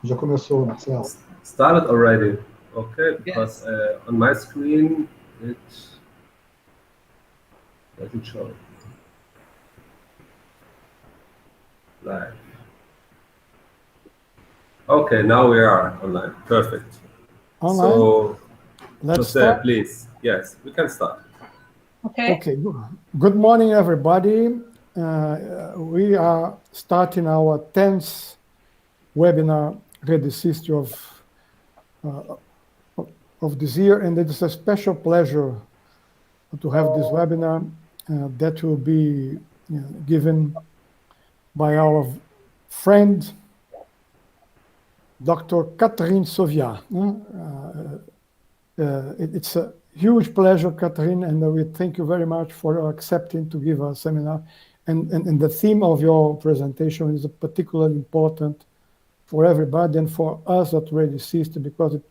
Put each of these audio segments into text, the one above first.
Já começou, Marcelo. Started already. Okay, because on my screen it doesn't show live. Okay, now we are online. Perfect. Online. So, Let's José, start. please. Yes, we can start. Okay. Good morning, everybody. We are starting our 10th webinar, RedeSist of this year, and it is a special pleasure to have this webinar that will be given by our friend, Dr. Catherine Sauviat. It's a huge pleasure, Catherine, and we thank you very much for accepting to give a seminar. And the theme of your presentation is particularly important for everybody and for us at RedeSist, because it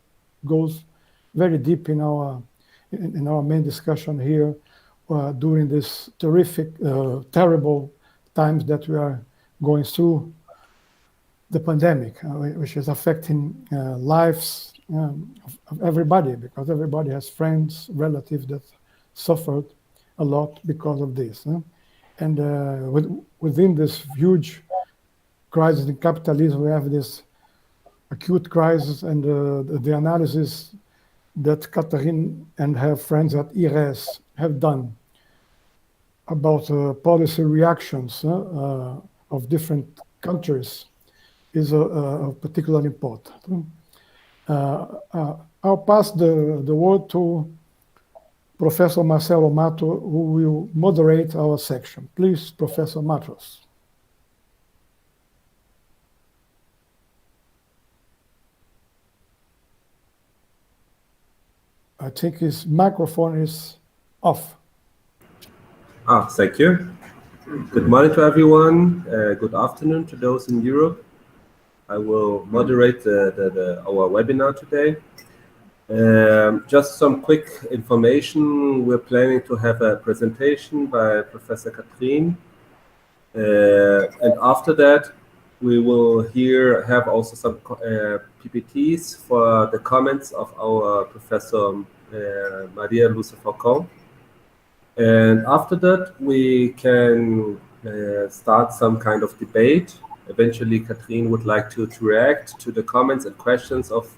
goes very deep in our main discussion here during this terrific, terrible times that we are going through, the pandemic, which is affecting lives of everybody, because everybody has friends, relatives that suffered a lot because of this. And within this huge crisis in capitalism, we have this acute crisis, and the analysis that Catherine and her friends at IRES have done about policy reactions of different countries is particularly important. I'll pass the word to Professor Marcelo Matos, who will moderate our section. Please, Professor Matos. I think his microphone is off. Thank you. Good morning to everyone. Good afternoon to those in Europe. I will moderate our webinar today. Just some quick information. We're planning to have a presentation by Professor Catherine. And after that, we will have also some PPTs for the comments of our Professor Maria Lúcia Falcon. And after that, we can start some kind of debate. Eventually, Catherine would like to react to the comments and questions of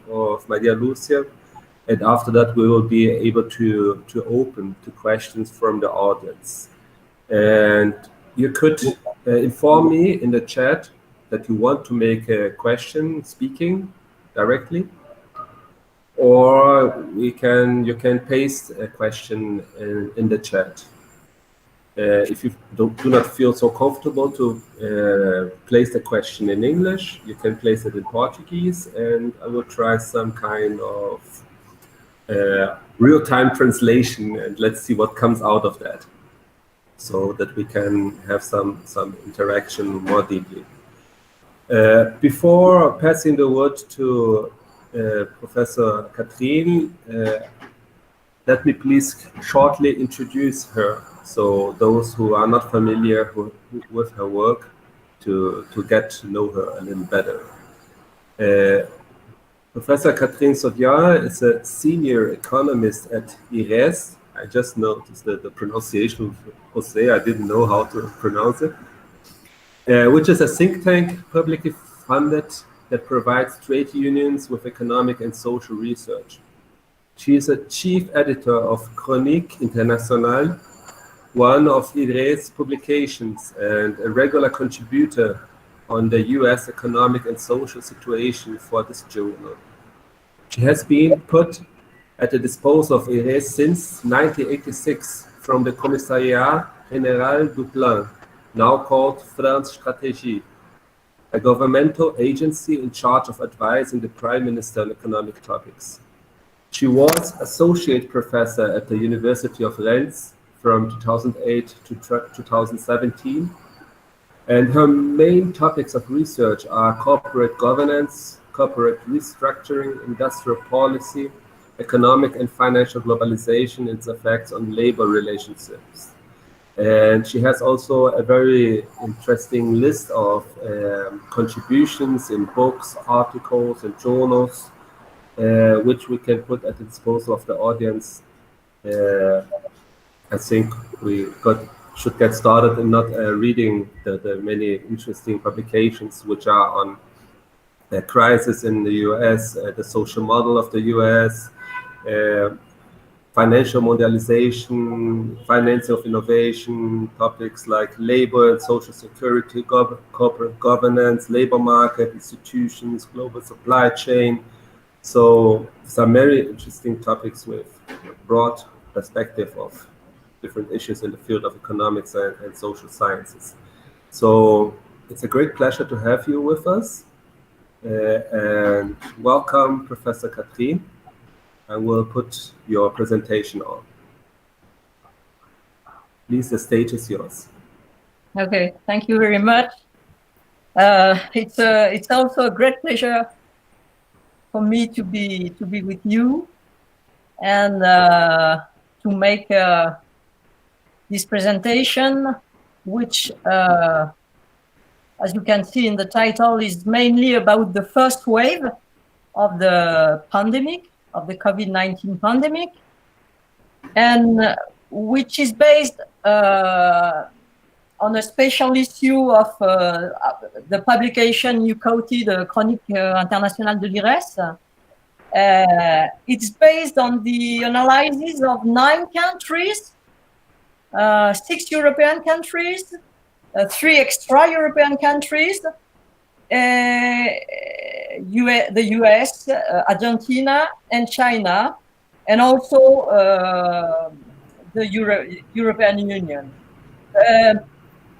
Maria Lúcia. And after that, we will be able to open to questions from the audience. And you could inform me in the chat that you want to make a question speaking directly, or you can paste a question in the chat. If you do not feel so comfortable to place the question in English, you can place it in Portuguese, and I will try some kind of real-time translation, and let's see what comes out of that, so that we can have some interaction more deeply. Before passing the word to Professor Catherine, let me please shortly introduce her, so those who are not familiar with her work to get to know her a little better. Professor Catherine Sauviat is a senior economist at IRES. I just noticed the pronunciation of José. I didn't know how to pronounce it, which is a think tank publicly funded that provides trade unions with economic and social research. She is a chief editor of Chronique Internationale, one of IRES publications, and a regular contributor on the US economic and social situation for this journal. She has been put at the disposal of IRES since 1986 from the Commissariat Général du Plan, now called France Stratégie, a governmental agency in charge of advising the Prime Minister on economic topics. She was associate professor at the University of Rennes from 2008 to 2017, and her main topics of research are corporate governance, corporate restructuring, industrial policy, economic and financial globalization, and its effects on labor relationships. And she has also a very interesting list of contributions in books, articles, and journals, which we can put at the disposal of the audience. I think we should get started in not reading the many interesting publications which are on the crisis in the US, the social model of the US, financial mondialization, financing of innovation, topics like labor and social security, corporate governance, labor market, institutions, global supply chain. So some very interesting topics with broad perspective of different issues in the field of economics and social sciences. So it's a great pleasure to have you with us. And welcome, Professor Catherine. I will put your presentation on. Please, the stage is yours. Okay, thank you very much. It's also a great pleasure for me to be with you and to make this presentation, which, as you can see in the title, is mainly about the first wave of the pandemic, of the COVID-19 pandemic, and which is based on a special issue of the publication you quoted, Chronique internationale de l'IRES. It's based on the analysis of 9 countries, 6 European countries, 3 extra-European countries, the US, Argentina, and China, and also the European Union.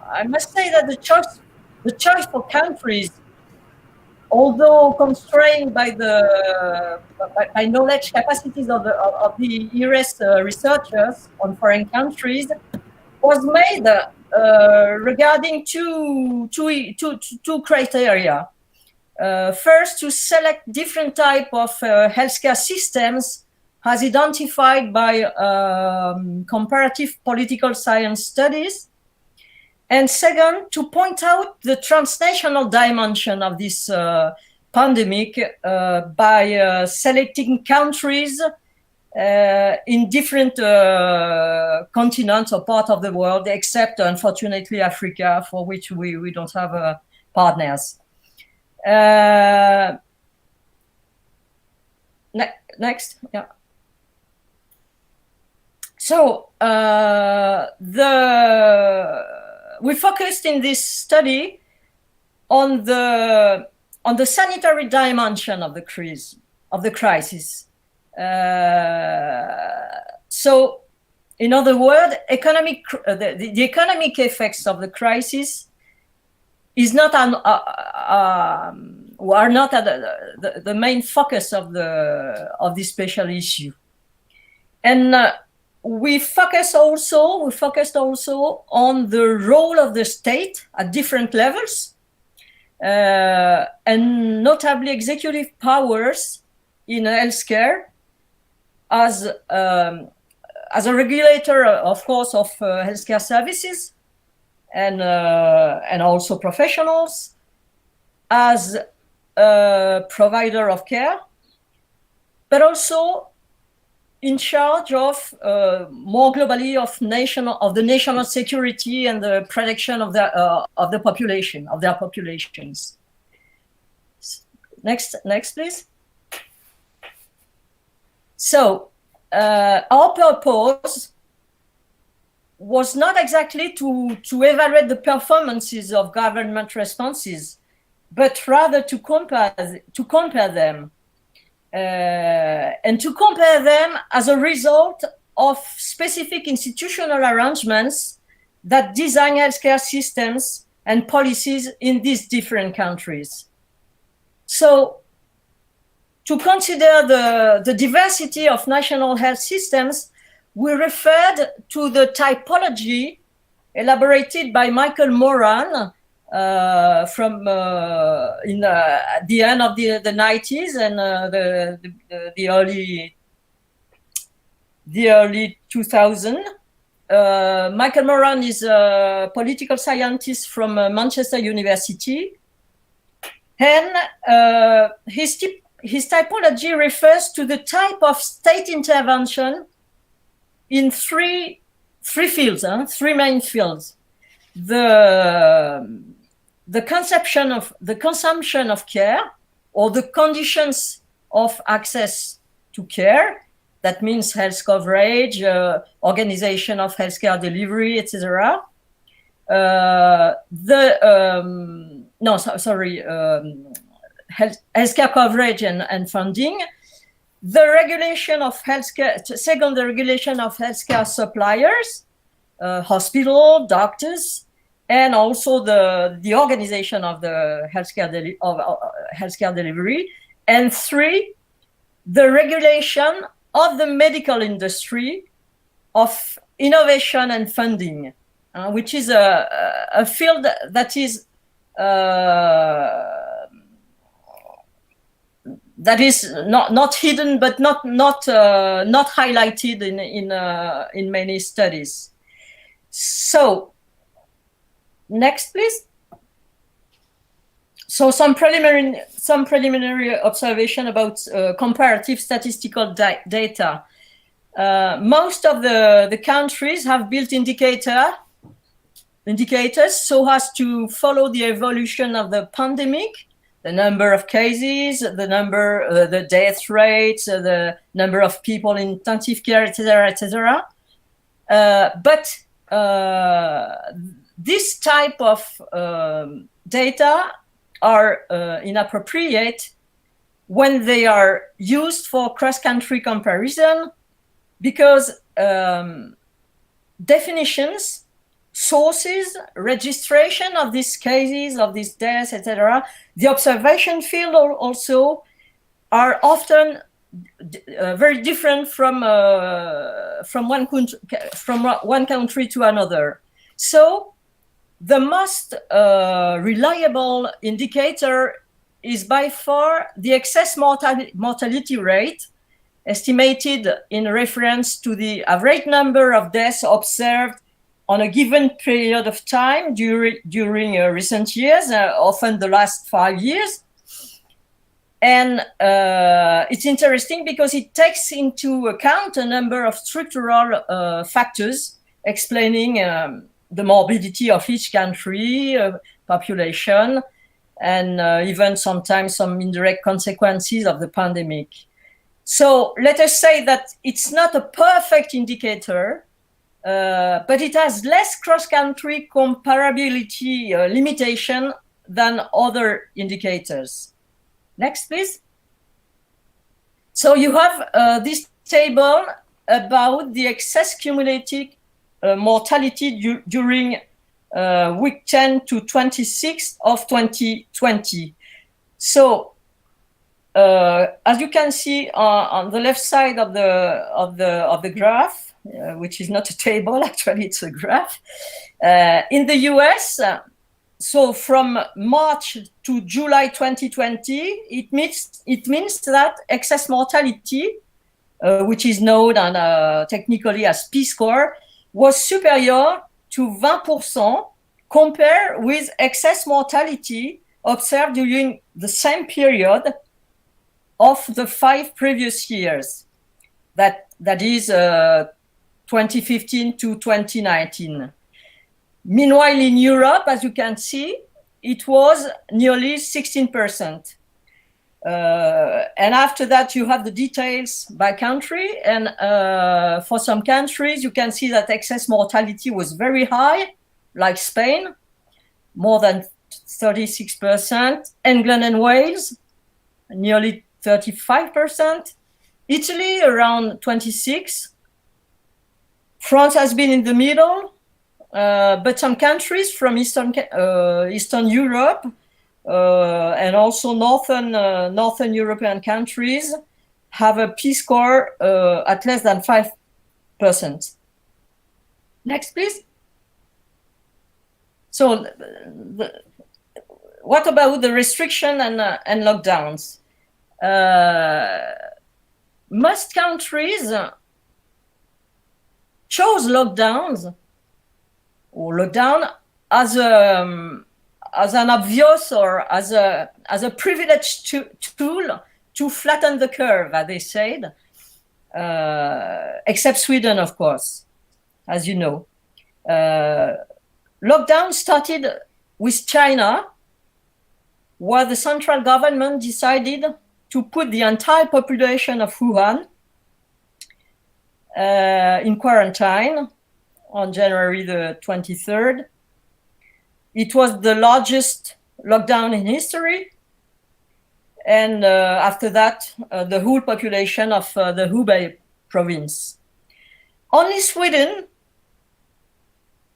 I must say that the choice for countries, although constrained by the knowledge capacities of the IRES researchers on foreign countries, was made regarding two criteria. First, to select different type of healthcare systems as identified by comparative political science studies. And second, to point out the transnational dimension of this pandemic by selecting countries in different continents or part of the world, except unfortunately Africa, for which we don't have partners. Next, yeah. So we focused in this study on the sanitary dimension of the crisis. So, in other words, the economic effects of the crisis is not are not at the main focus of this special issue, and we focused also on the role of the state at different levels, and notably executive powers in healthcare as a regulator, of course, of healthcare services, and also professionals, as a provider of care, but also in charge of more globally of the national security and the protection of the population, of their populations. Next, please. So our purpose was not exactly to evaluate the performances of government responses, but rather to compare them. And to compare them as a result of specific institutional arrangements that design healthcare systems and policies in these different countries. So, to consider the diversity of national health systems, we referred to the typology elaborated by Michael Moran from at the end of the 90s and the early 2000s, Michael Moran is a political scientist from Manchester University, and his typology refers to the type of state intervention in three fields, three main fields. The consumption of care, or the conditions of access to care. That means health coverage, organization of healthcare delivery, etc. Healthcare coverage and funding. The regulation of healthcare. Second, the regulation of healthcare suppliers, hospital, doctors, and also the organization of the healthcare delivery. And three, the regulation of the medical industry, of innovation and funding, which is a field that is not hidden, but not highlighted in many studies. So, next, please. So some preliminary observation about comparative statistical data. Most of the countries have built indicators so as to follow the evolution of the pandemic, the number of cases, the death rates, the number of people in intensive care, etc., etc. But this type of data are inappropriate when they are used for cross-country comparison, because definitions, sources, registration of these cases, of these deaths, etc., the observation field also are often very different from one country to another. So the most reliable indicator is by far the excess mortality rate, estimated in reference to the average number of deaths observed on a given period of time during recent years, often the last 5 years. And it's interesting because it takes into account a number of structural factors explaining the morbidity of each country, population, and even sometimes some indirect consequences of the pandemic. So let us say that it's not a perfect indicator, but it has less cross-country comparability limitation than other indicators. Next, please. So you have this table about the excess cumulative mortality during week 10 to 26 of 2020. So, as you can see on the left side of the graph, which is not a table, actually it's a graph. In the US, so from March to July 2020, it means that excess mortality, which is known technically as P-score, was superior to 20% compared with excess mortality observed during the same period of the 5 previous years. That is 2015 to 2019. Meanwhile, in Europe, as you can see, it was nearly 16%. And after that, you have the details by country. And for some countries, you can see that excess mortality was very high, like Spain, more than 36%. England and Wales, nearly 35%. Italy, around 26%. France has been in the middle. But some countries from Eastern Europe and also Northern European countries have a P-score at less than 5%. Next, please. So, what about the restriction and lockdowns? Most countries chose lockdown as an obvious or as a privileged tool to flatten the curve, as they said, except Sweden, of course, as you know. Lockdown started with China, where the central government decided to put the entire population of Wuhan in quarantine on January the 23rd. It was the largest lockdown in history. And after that, the whole population of the Hubei province. Only Sweden,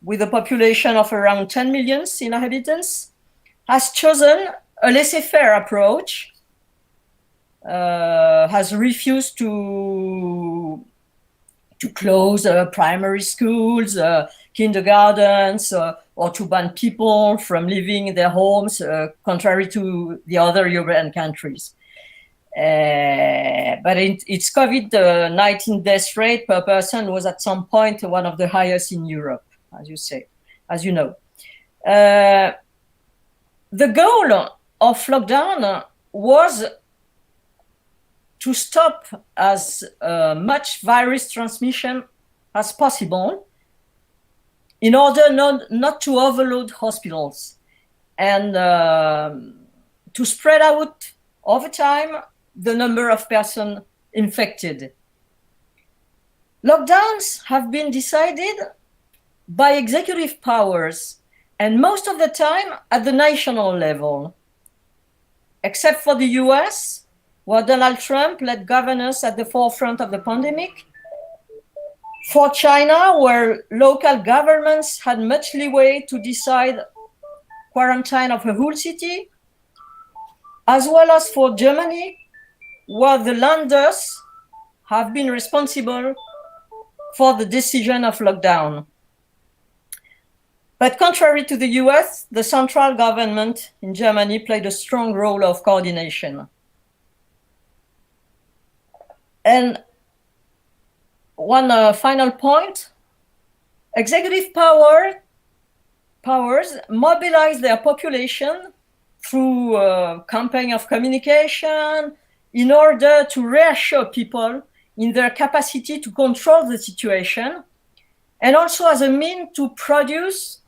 with a population of around 10 million inhabitants, has chosen a laissez-faire approach, has refused to close primary schools, kindergartens, or to ban people from leaving their homes, contrary to the other European countries. But its COVID-19 death rate per person was at some point one of the highest in Europe, as you know. The goal of lockdown was to stop as much virus transmission as possible in order not to overload hospitals and to spread out over time the number of persons infected. Lockdowns have been decided by executive powers, and most of the time at the national level, except for the US, where Donald Trump led governors at the forefront of the pandemic. For China, where local governments had much leeway to decide quarantine of a whole city, as well as for Germany, where the Länders have been responsible for the decision of lockdown. But contrary to the US, the central government in Germany played a strong role of coordination. And one final point, executive powers mobilize their population through a campaign of communication in order to reassure people in their capacity to control the situation, and also as a means to produce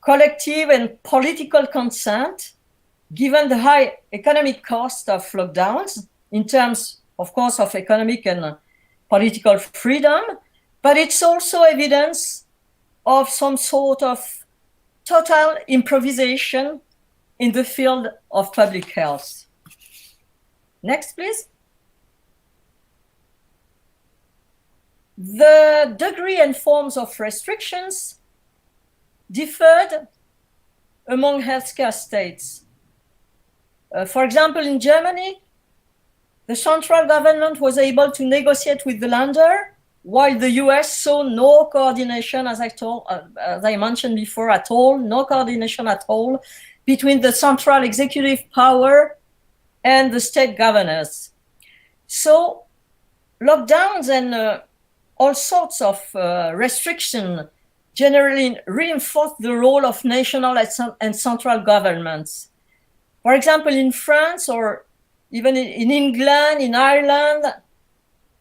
collective and political consent, given the high economic cost of lockdowns in terms, of course, of economic and political freedom, but it's also evidence of some sort of total improvisation in the field of public health. Next, please. The degree and forms of restrictions differed among healthcare states. For example, in Germany, the central government was able to negotiate with the Länder, while the US saw no coordination, as I mentioned before, at all, no coordination at all between the central executive power and the state governors. So lockdowns and all sorts of restrictions generally reinforce the role of national and central governments. For example, in France or even in England, in Ireland,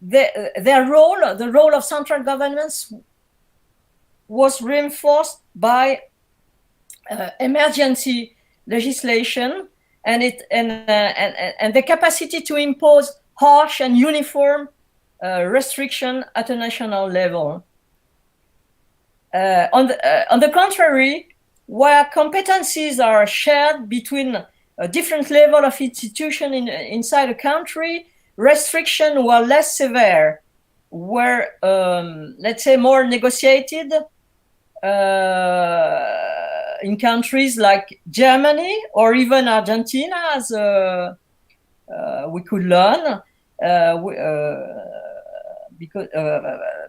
their role, the role of central governments, was reinforced by emergency legislation and the capacity to impose harsh and uniform restriction at a national level. On the contrary, where competencies are shared between a different level of institution inside a country, restrictions were less severe, were, let's say, more negotiated in countries like Germany or even Argentina, as we could learn because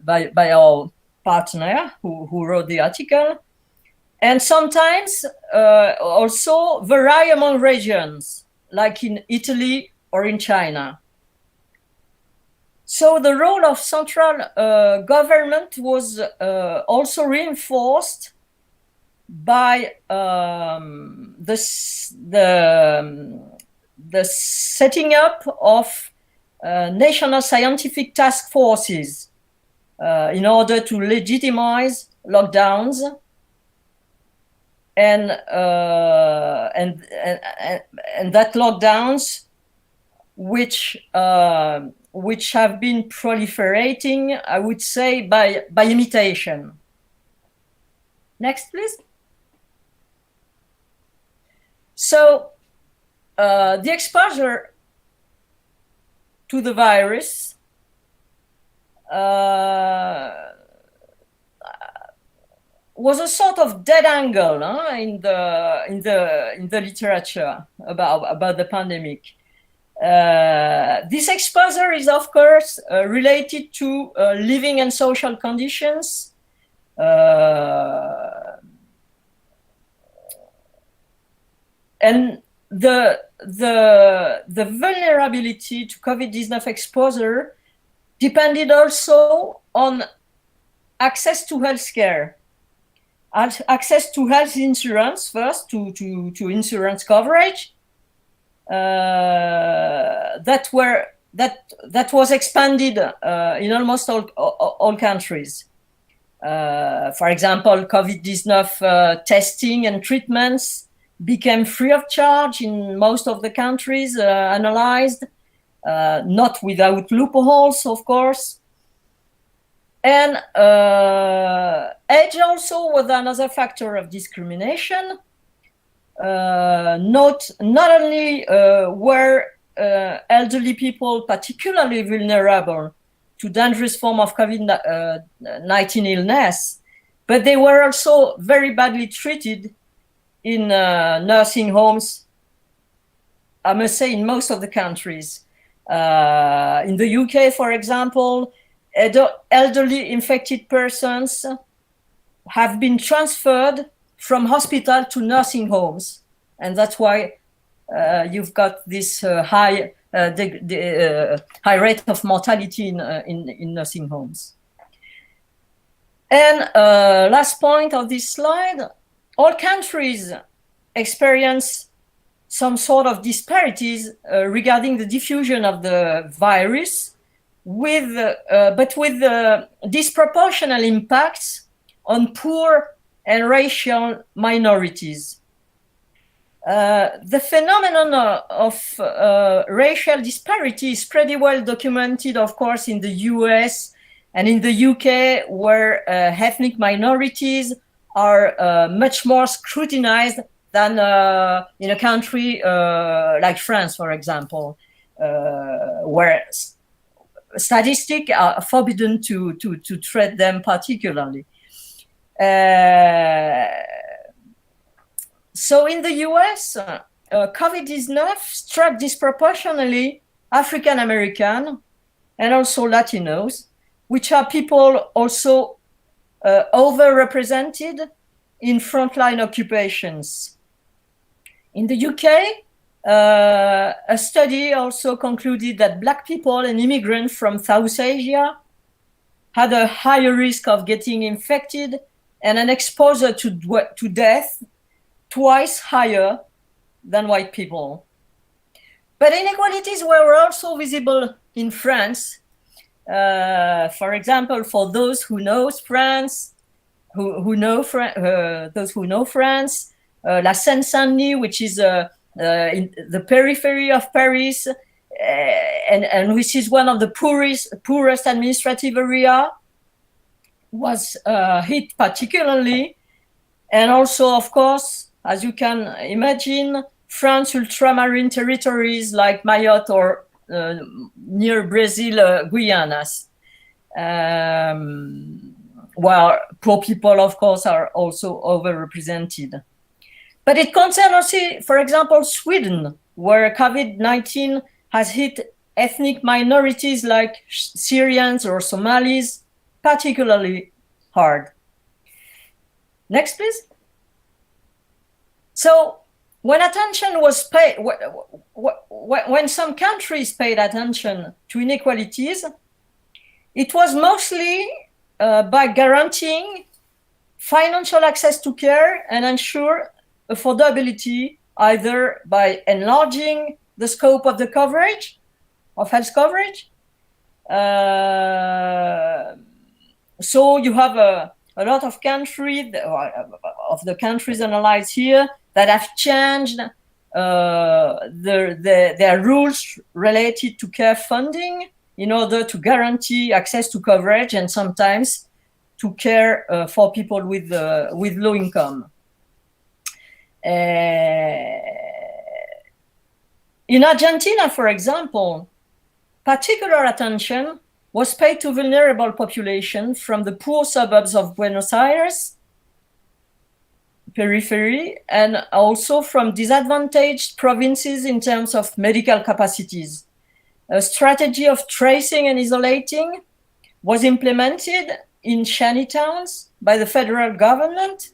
by our partner who wrote the article. And sometimes also vary among regions, like in Italy or in China. So the role of central government was also reinforced by the setting up of national scientific task forces in order to legitimize lockdowns and that lockdowns which have been proliferating, I would say, by imitation. Next, please. So the exposure to the virus was a sort of dead angle in the literature about the pandemic. This exposure is, of course, related to living and social conditions, and the vulnerability to COVID-19 exposure depended also on access to healthcare, access to health insurance first, to insurance coverage. That was expanded in almost all countries. For example, COVID-19 testing and treatments became free of charge in most of the countries analyzed, not without loopholes, of course. And age also was another factor of discrimination. Not only were elderly people particularly vulnerable to dangerous form of COVID-19 illness, but they were also very badly treated in nursing homes, I must say, in most of the countries. In the UK, for example, elderly infected persons have been transferred from hospital to nursing homes, and that's why you've got this high rate of mortality in nursing homes. And last point of this slide, all countries experience some sort of disparities regarding the diffusion of the virus, but with disproportional impacts on poor and racial minorities. The phenomenon of racial disparity is pretty well documented, of course, in the US and in the UK, where ethnic minorities are much more scrutinized than in a country like France, for example, where statistics are forbidden to treat them particularly. So in the US, COVID-19 struck disproportionately African American and also Latinos, which are people also overrepresented in frontline occupations. In the UK, a study also concluded that Black people and immigrants from South Asia had a higher risk of getting infected and an exposure to death twice higher than white people. But inequalities were also visible in France. For example, for those who know France, those who know France, La Seine-Saint-Denis, which is in the periphery of Paris, and which is one of the poorest administrative area, was hit particularly. And also, of course, as you can imagine, France ultramarine territories like Mayotte or near Brazil, Guyanas, where poor people, of course, are also overrepresented. But it concerns also, for example, Sweden, where COVID-19 has hit ethnic minorities like Syrians or Somalis particularly hard. Next, please. So when attention was paid, when some countries paid attention to inequalities, It was mostly by guaranteeing financial access to care and ensure affordability, either by enlarging the scope of the coverage, of health coverage. So you have a lot of countries, of the countries analyzed here, that have changed their rules related to care funding in order to guarantee access to coverage and sometimes to care for people with low income. In Argentina, for example, particular attention was paid to vulnerable population from the poor suburbs of Buenos Aires, periphery, and also from disadvantaged provinces in terms of medical capacities. A strategy of tracing and isolating was implemented in shanty towns by the federal government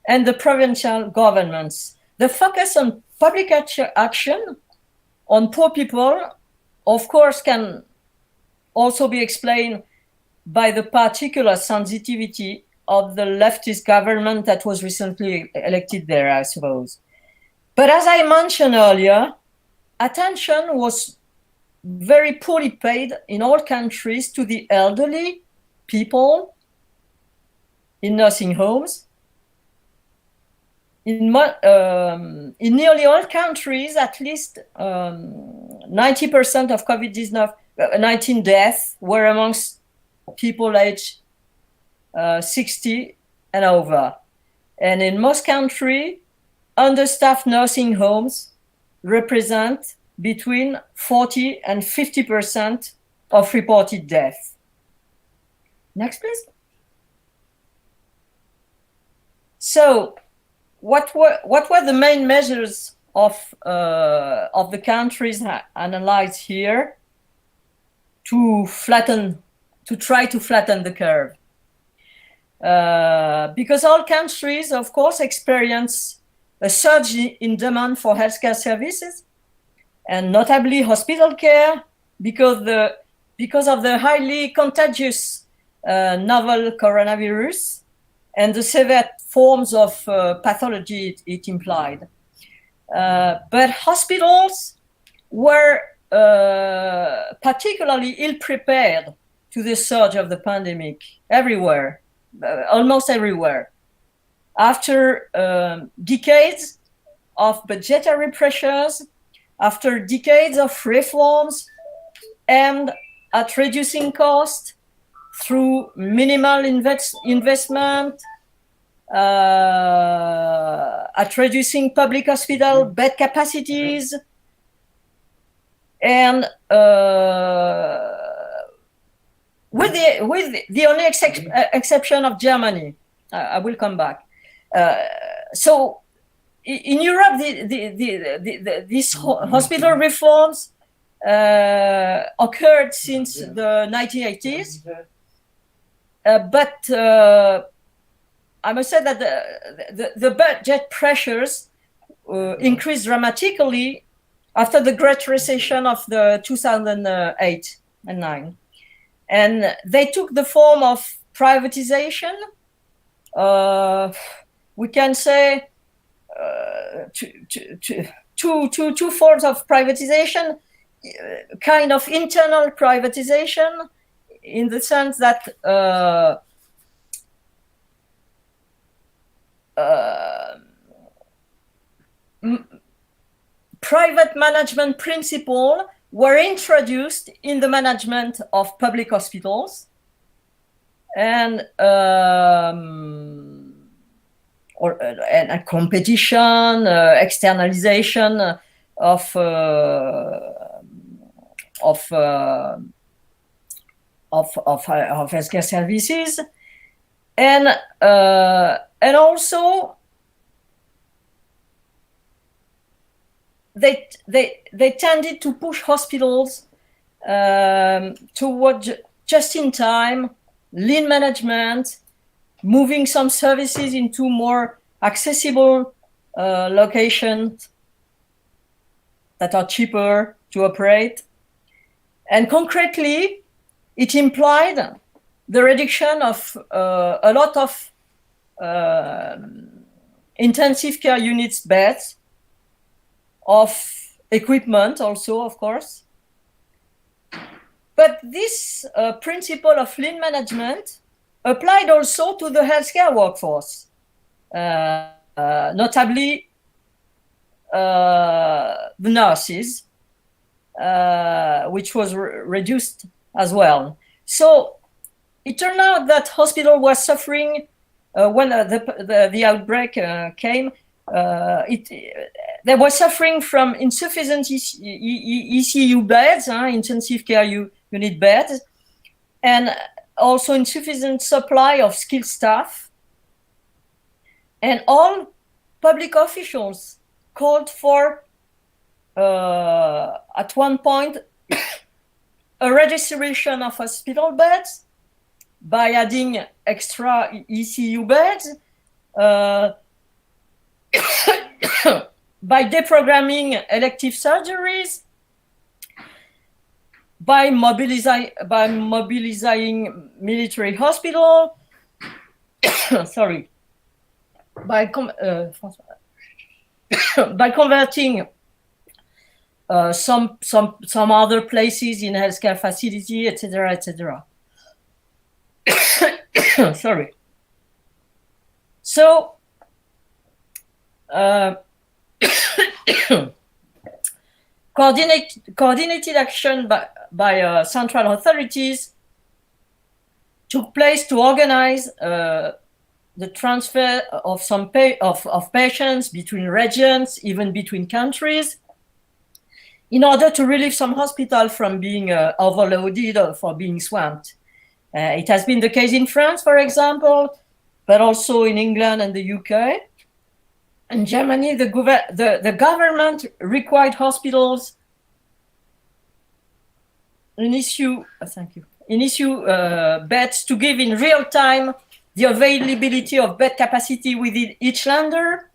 and the provincial governments. The focus on public action on poor people, of course, can also be explained by the particular sensitivity of the leftist government that was recently elected there, I suppose. But as I mentioned earlier, attention was very poorly paid in all countries to the elderly people in nursing homes. In nearly all countries, at least 90% of COVID-19 deaths were amongst people aged 60 and over. And in most countries, understaffed nursing homes represent between 40 and 50% of reported deaths. Next, please. So, what were the main measures of the countries analyzed here to try to flatten the curve? Because all countries, of course, experience a surge in demand for healthcare services, and notably hospital care, because of the highly contagious novel coronavirus and the severe forms of pathology it implied. But hospitals were particularly ill-prepared to the surge of the pandemic everywhere, almost everywhere. After decades of budgetary pressures, after decades of reforms aimed at reducing costs through minimal investment, at reducing public hospital bed capacities, and with the only exception of Germany. I will come back. So in Europe, these hospital reforms occurred since the 1980s, but I must say that the budget pressures increased dramatically after the Great Recession of the 2008 and 9. And they took the form of privatization. We can say two forms of privatization, kind of internal privatization, in the sense that private management principles were introduced in the management of public hospitals, and a competition, externalization of healthcare services, and also they tended to push hospitals toward just-in-time, lean management, moving some services into more accessible locations that are cheaper to operate. And concretely, it implied the reduction of a lot of intensive care units beds, of equipment also, of course. But this principle of lean management applied also to the healthcare workforce, notably the nurses, which was reduced as well. So it turned out that hospital was suffering when the outbreak came. They were suffering from insufficient ECU beds, intensive care unit beds, and also insufficient supply of skilled staff. And all public officials called for, at one point, a redistribution of hospital beds by adding extra ECU beds, by deprogramming elective surgeries, by mobilizing military hospital, sorry, by converting some other places in healthcare facility, etc., etc. Sorry. So coordinated action by central authorities took place to organize the transfer of some of patients between regions, even between countries, in order to relieve some hospitals from being overloaded or for being swamped. It has been the case in France, for example, but also in England and the UK. In Germany, the government required hospitals issue beds to give in real time the availability of bed capacity within each lander.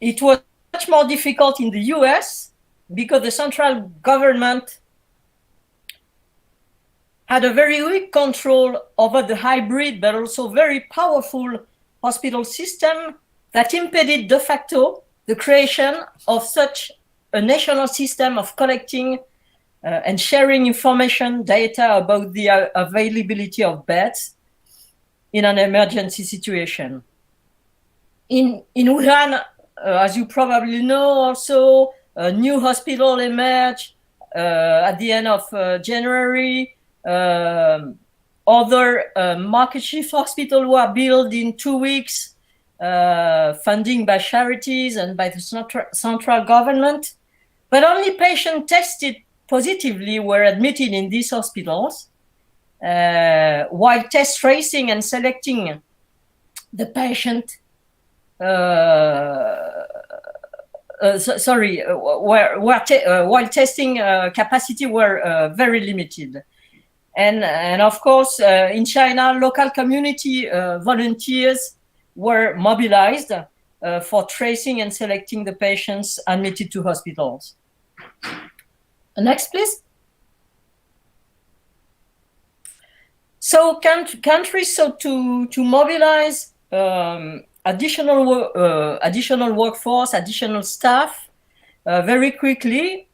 It was much more difficult in the US because the central government had a very weak control over the hybrid but also very powerful hospital system that impeded de facto the creation of such a national system of collecting and sharing information, data about the availability of beds in an emergency situation. In Wuhan, as you probably know, also a new hospital emerged at the end of January. Other makeshift hospitals were built in 2 weeks, funding by charities and by the central government. But only patients tested positively were admitted in these hospitals, while test tracing and selecting the patient, while testing capacity were very limited. And of course, in China, local community volunteers were mobilized for tracing and selecting the patients admitted to hospitals. Next, please. So countries sought to mobilize additional workforce, additional staff very quickly,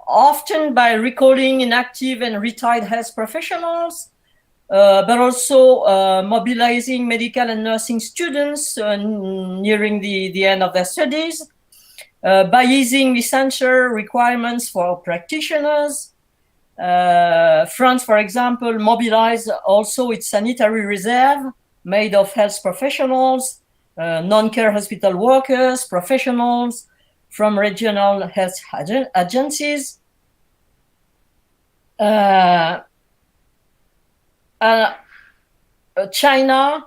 often by recalling inactive and retired health professionals, but also mobilizing medical and nursing students nearing the end of their studies, by easing licensure requirements for practitioners. France, for example, mobilized also its sanitary reserve made of health professionals, non-care hospital workers, professionals from regional health agencies. China,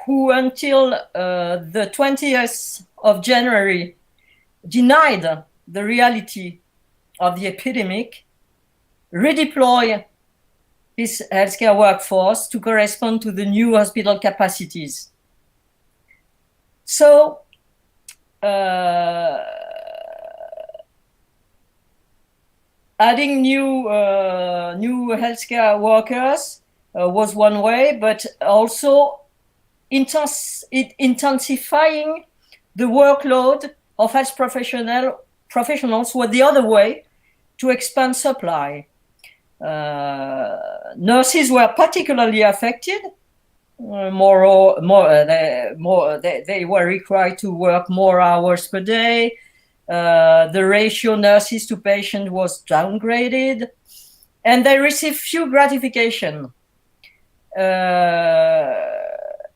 who until the 20th of January denied the reality of the epidemic, redeploy its healthcare workforce to correspond to the new hospital capacities. So adding new healthcare workers was one way, but also intensifying the workload of health professionals were the other way to expand supply. Nurses were particularly affected. They were required to work more hours per day. The ratio nurses to patient was downgraded, and they received few gratification.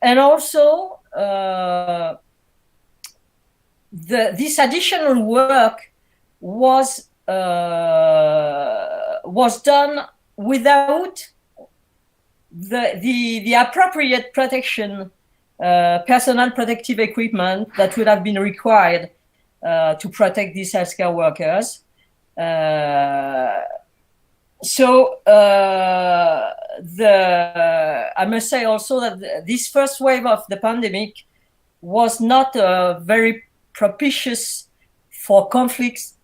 And also, this additional work was done without the appropriate protection, personal protective equipment that would have been required to protect these healthcare workers. I must say also that this first wave of the pandemic was not very propitious for conflicts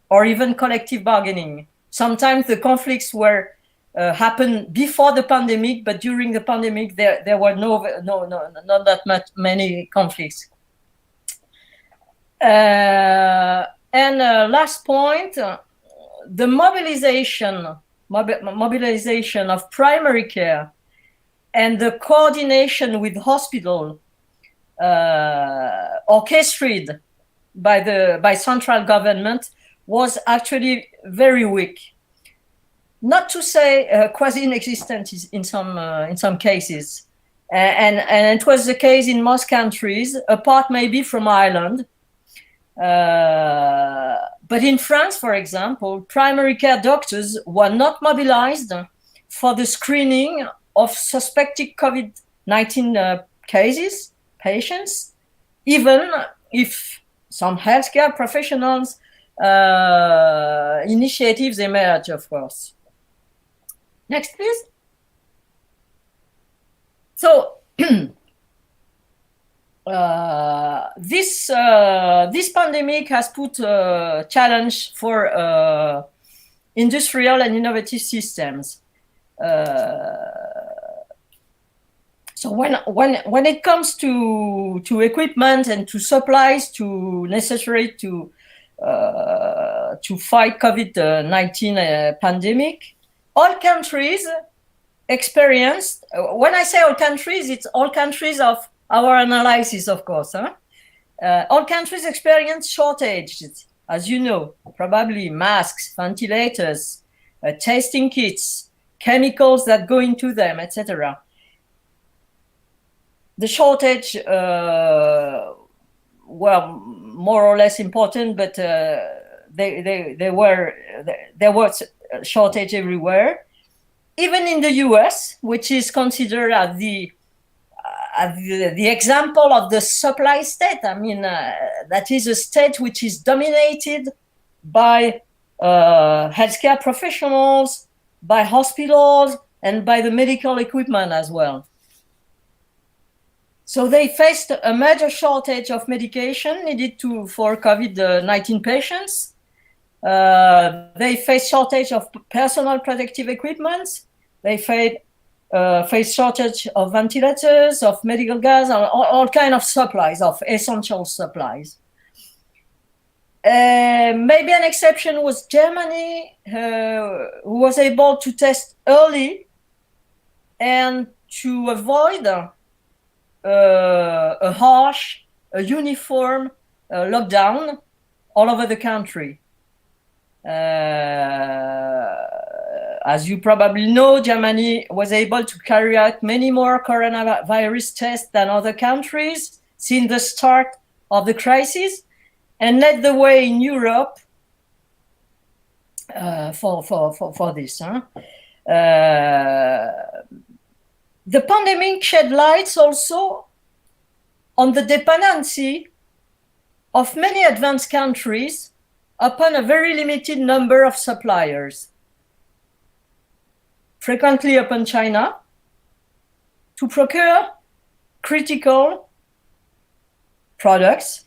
or even collective bargaining. Sometimes the conflicts were happened before the pandemic, but during the pandemic there were not that many conflicts. And last point, the mobilization of primary care and the coordination with hospital orchestrated by central government was actually very weak. Not to say quasi-inexistent in some cases, and it was the case in most countries, apart maybe from Ireland. But in France, for example, primary care doctors were not mobilized for the screening of suspected COVID-19 patients, even if some healthcare professionals initiatives emerge, of course. Next, please. So this pandemic has put a challenge for industrial and innovative systems. So when it comes to equipment and to supplies necessary to fight COVID-19 pandemic, all countries experienced. When I say all countries, it's all countries of our analysis, of course. All countries experience shortages, as you know, probably masks, ventilators, testing kits, chemicals that go into them, etc. The shortage were more or less important, but there was a shortage everywhere. Even in the US, which is considered as the example of the supply state. I mean, that is a state which is dominated by healthcare professionals, by hospitals, and by the medical equipment as well. So they faced a major shortage of medication needed for COVID-19 patients. They faced shortage of personal protective equipment. They faced shortage of ventilators, of medical gas, all kinds of supplies, of essential supplies. Maybe an exception was Germany, who was able to test early and to avoid a harsh, uniform lockdown all over the country. As you probably know, Germany was able to carry out many more coronavirus tests than other countries since the start of the crisis, and led the way in Europe for this. The pandemic shed lights also on the dependency of many advanced countries upon a very limited number of suppliers, frequently upon China, to procure critical products.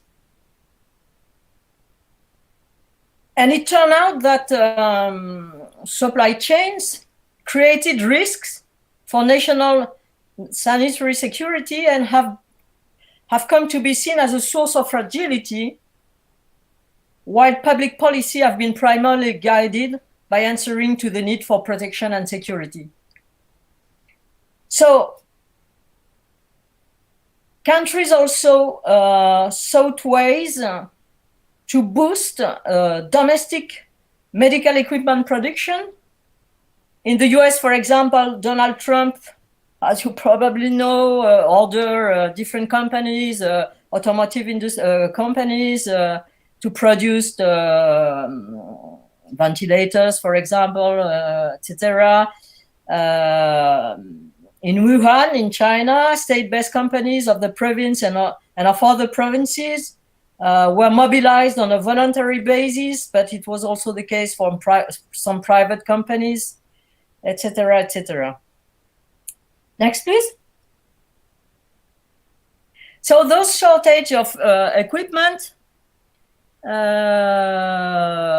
And it turned out that supply chains created risks for national sanitary security and have come to be seen as a source of fragility, while public policy have been primarily guided by answering to the need for protection and security. So countries also sought ways to boost domestic medical equipment production. In the US, for example, Donald Trump, as you probably know, ordered different companies, automotive companies, to produce ventilators, for example, etc. In Wuhan, in China, state-based companies of the province and of other provinces were mobilized on a voluntary basis, but it was also the case for some private companies, etc., etc. Next, please. So those shortage of equipment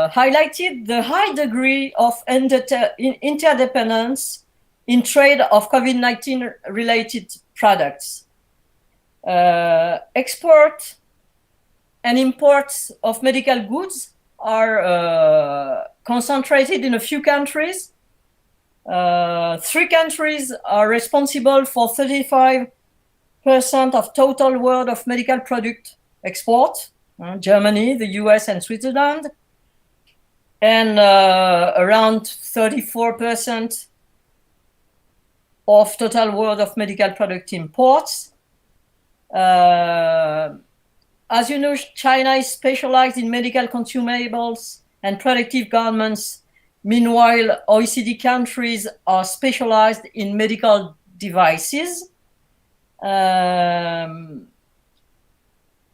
highlighted the high degree of interdependence in trade of COVID-19 related products. Export and imports of medical goods are concentrated in a few countries. 3 countries are responsible for 35% of total world of medical product export. Germany, the US, and Switzerland, and around 34% of total world of medical product imports. As you know, China is specialized in medical consumables and protective garments. Meanwhile, OECD countries are specialized in medical devices.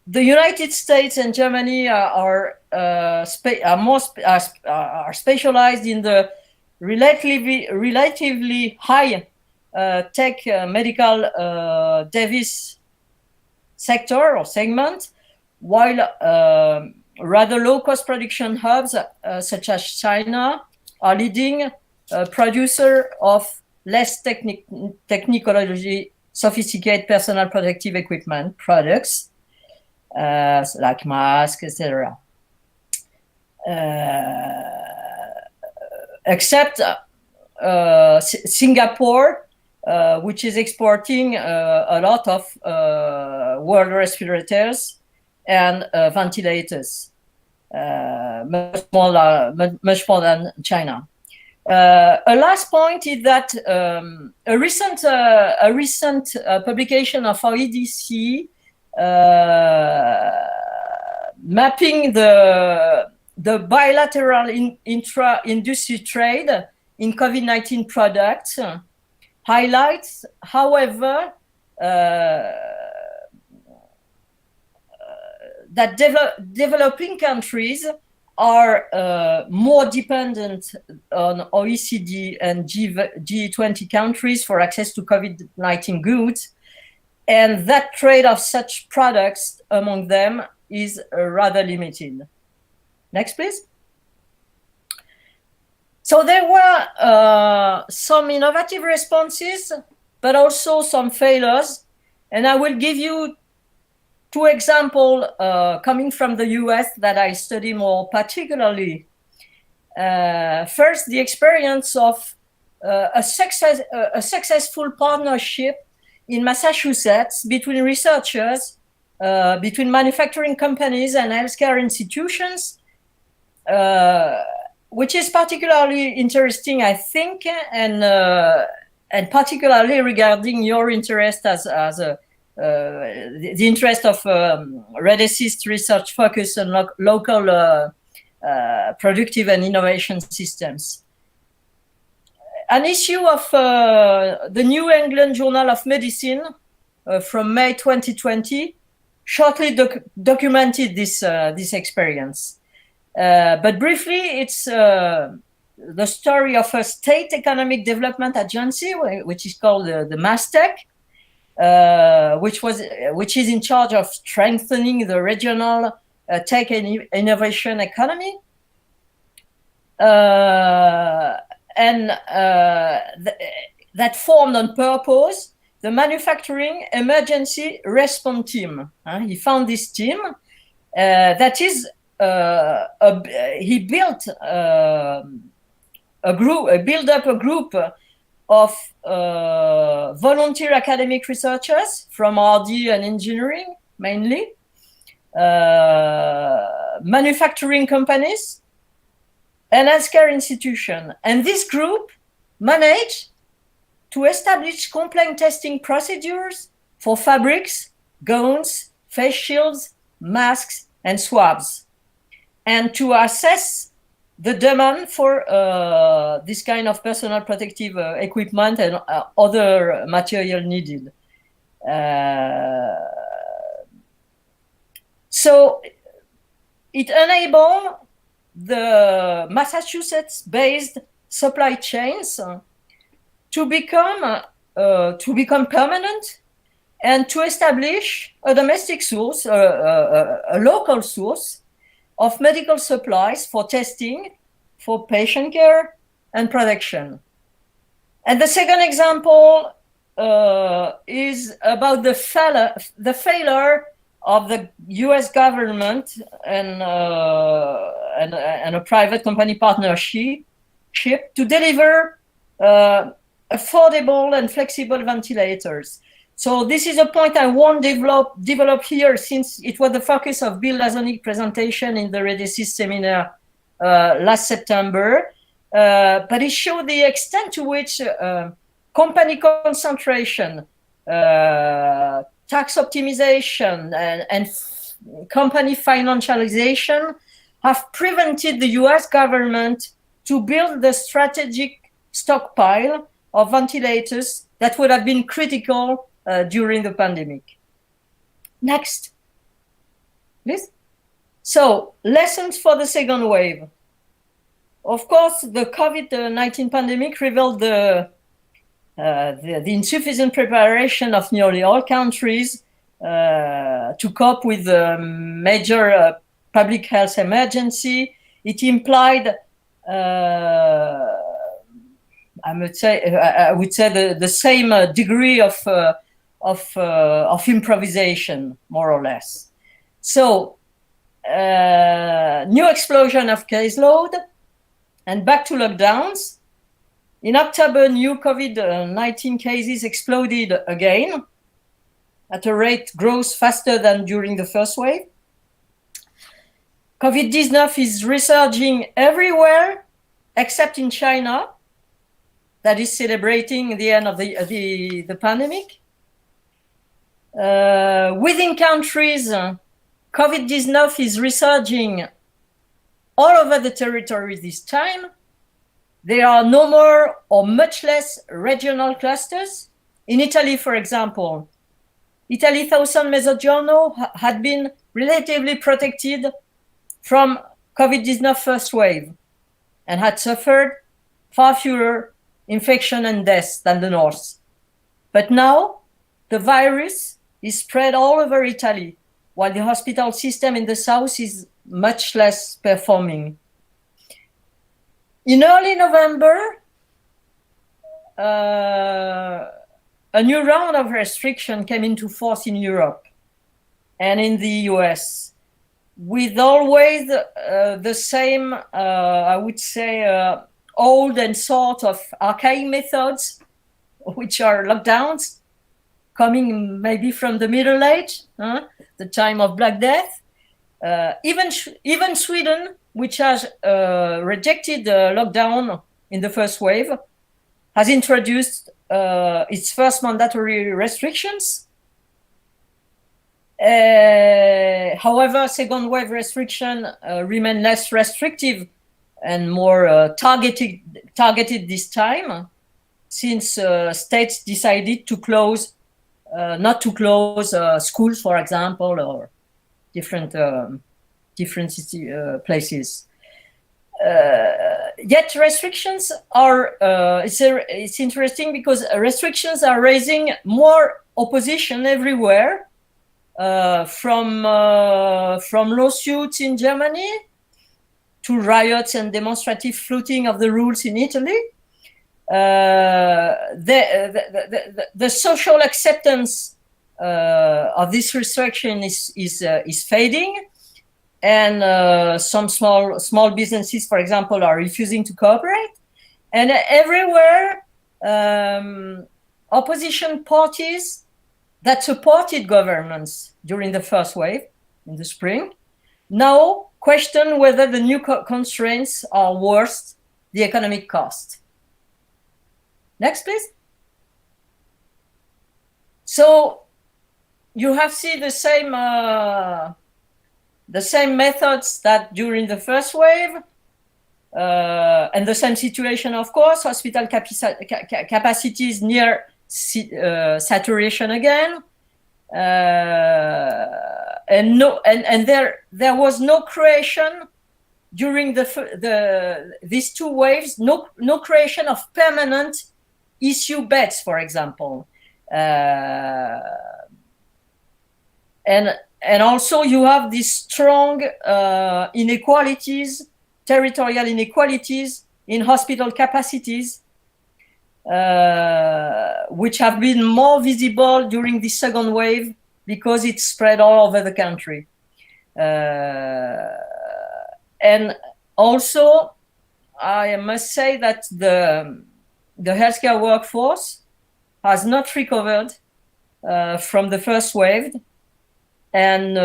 The United States and Germany are specialized in the relatively high tech medical device sector or segment, while rather low-cost production hubs such as China are leading producer of less technology sophisticated personal protective equipment products, like masks, etc. Except Singapore, which is exporting a lot of world respirators and ventilators, much more than China. A last point is that a recent publication of RedeSist mapping the bilateral intra-industry trade in COVID-19 products highlights, however, that developing countries are more dependent on OECD and G20 countries for access to COVID-19 goods, and that trade of such products among them is rather limited. Next, please. So there were some innovative responses, but also some failures. And I will give you 2 examples coming from the US that I study more particularly. First, the experience of a successful partnership in Massachusetts between researchers, between manufacturing companies and healthcare institutions, which is particularly interesting, I think, and particularly regarding your interest as the interest of RedeSist research focus on local productive and innovation systems. An issue of the New England Journal of Medicine from May 2020 shortly documented this experience. But briefly, it's the story of a state economic development agency, which is called the MASTEC, which is in charge of strengthening the regional tech and innovation economy. that formed on purpose the Manufacturing Emergency Response Team. He found this team that is he built built up a group of volunteer academic researchers from RD and engineering mainly, manufacturing companies, and healthcare institutions. And this group managed to establish complaint testing procedures for fabrics, gowns, face shields, masks, and swabs, and to assess the demand for this kind of personal protective equipment and other material needed. So it enabled the Massachusetts-based supply chains to become permanent and to establish a domestic source, a local source of medical supplies for testing, for patient care and protection. And the second example is about the failure of the US government and a private company partnership to deliver affordable and flexible ventilators. So this is a point I won't develop here, since it was the focus of Bill Lazonic's presentation in the RedeSist seminar last September. But it showed the extent to which company concentration, tax optimization, and company financialization have prevented the US government to build the strategic stockpile of ventilators that would have been critical during the pandemic. Next, please. So, lessons for the second wave. Of course, the COVID-19 pandemic revealed the insufficient preparation of nearly all countries to cope with the major public health emergency. It implied, I would say the same degree of improvisation, more or less. So, new explosion of caseload and back to lockdowns. In October, new COVID-19 cases exploded again at a rate grows faster than during the first wave. COVID-19 is resurging everywhere except in China, that is celebrating the end of the pandemic. Within countries, COVID-19 is resurging all over the territory this time. There are no more or much less regional clusters. In Italy, for example, Italy Southern Mezzogiorno had been relatively protected from COVID-19 first wave and had suffered far fewer infection and deaths than the north. But now the virus is spread all over Italy, while the hospital system in the south is much less performing. In early November, a new round of restriction came into force in Europe and in the US, with always the same, I would say, old and sort of archaic methods, which are lockdowns, coming maybe from the Middle Age, the time of Black Death. Even Sweden, which has rejected lockdown in the first wave, has introduced its first mandatory restrictions. However, second wave restriction remain less restrictive and more targeted this time, since states decided to close, not to close schools, for example, or different places. Yet restrictions are, it's interesting because restrictions are raising more opposition everywhere, from lawsuits in Germany to riots and demonstrative flouting of the rules in Italy. The social acceptance of this restriction is fading, and some small businesses, for example, are refusing to cooperate. And everywhere, opposition parties that supported governments during the first wave in the spring now question whether the new constraints are worth the economic cost. Next, please. So you have seen the same methods that during the first wave, and the same situation, of course. Hospital capacities near saturation again, and there was no creation during these two waves. No creation of permanent issue beds, for example, and also you have these strong inequalities, territorial inequalities in hospital capacities, which have been more visible during the second wave because it spread all over the country. And also, I must say that the healthcare workforce has not recovered from the first wave, and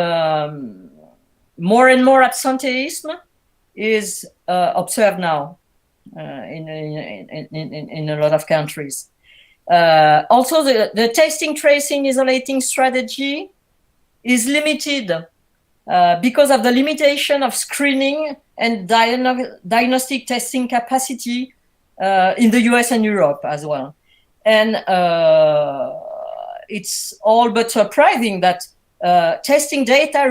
more and more absenteeism is observed now in a lot of countries. Also, the testing, tracing, isolating strategy is limited because of the limitation of screening and diagnostic testing capacity in the US and Europe as well. And it's all but surprising that testing data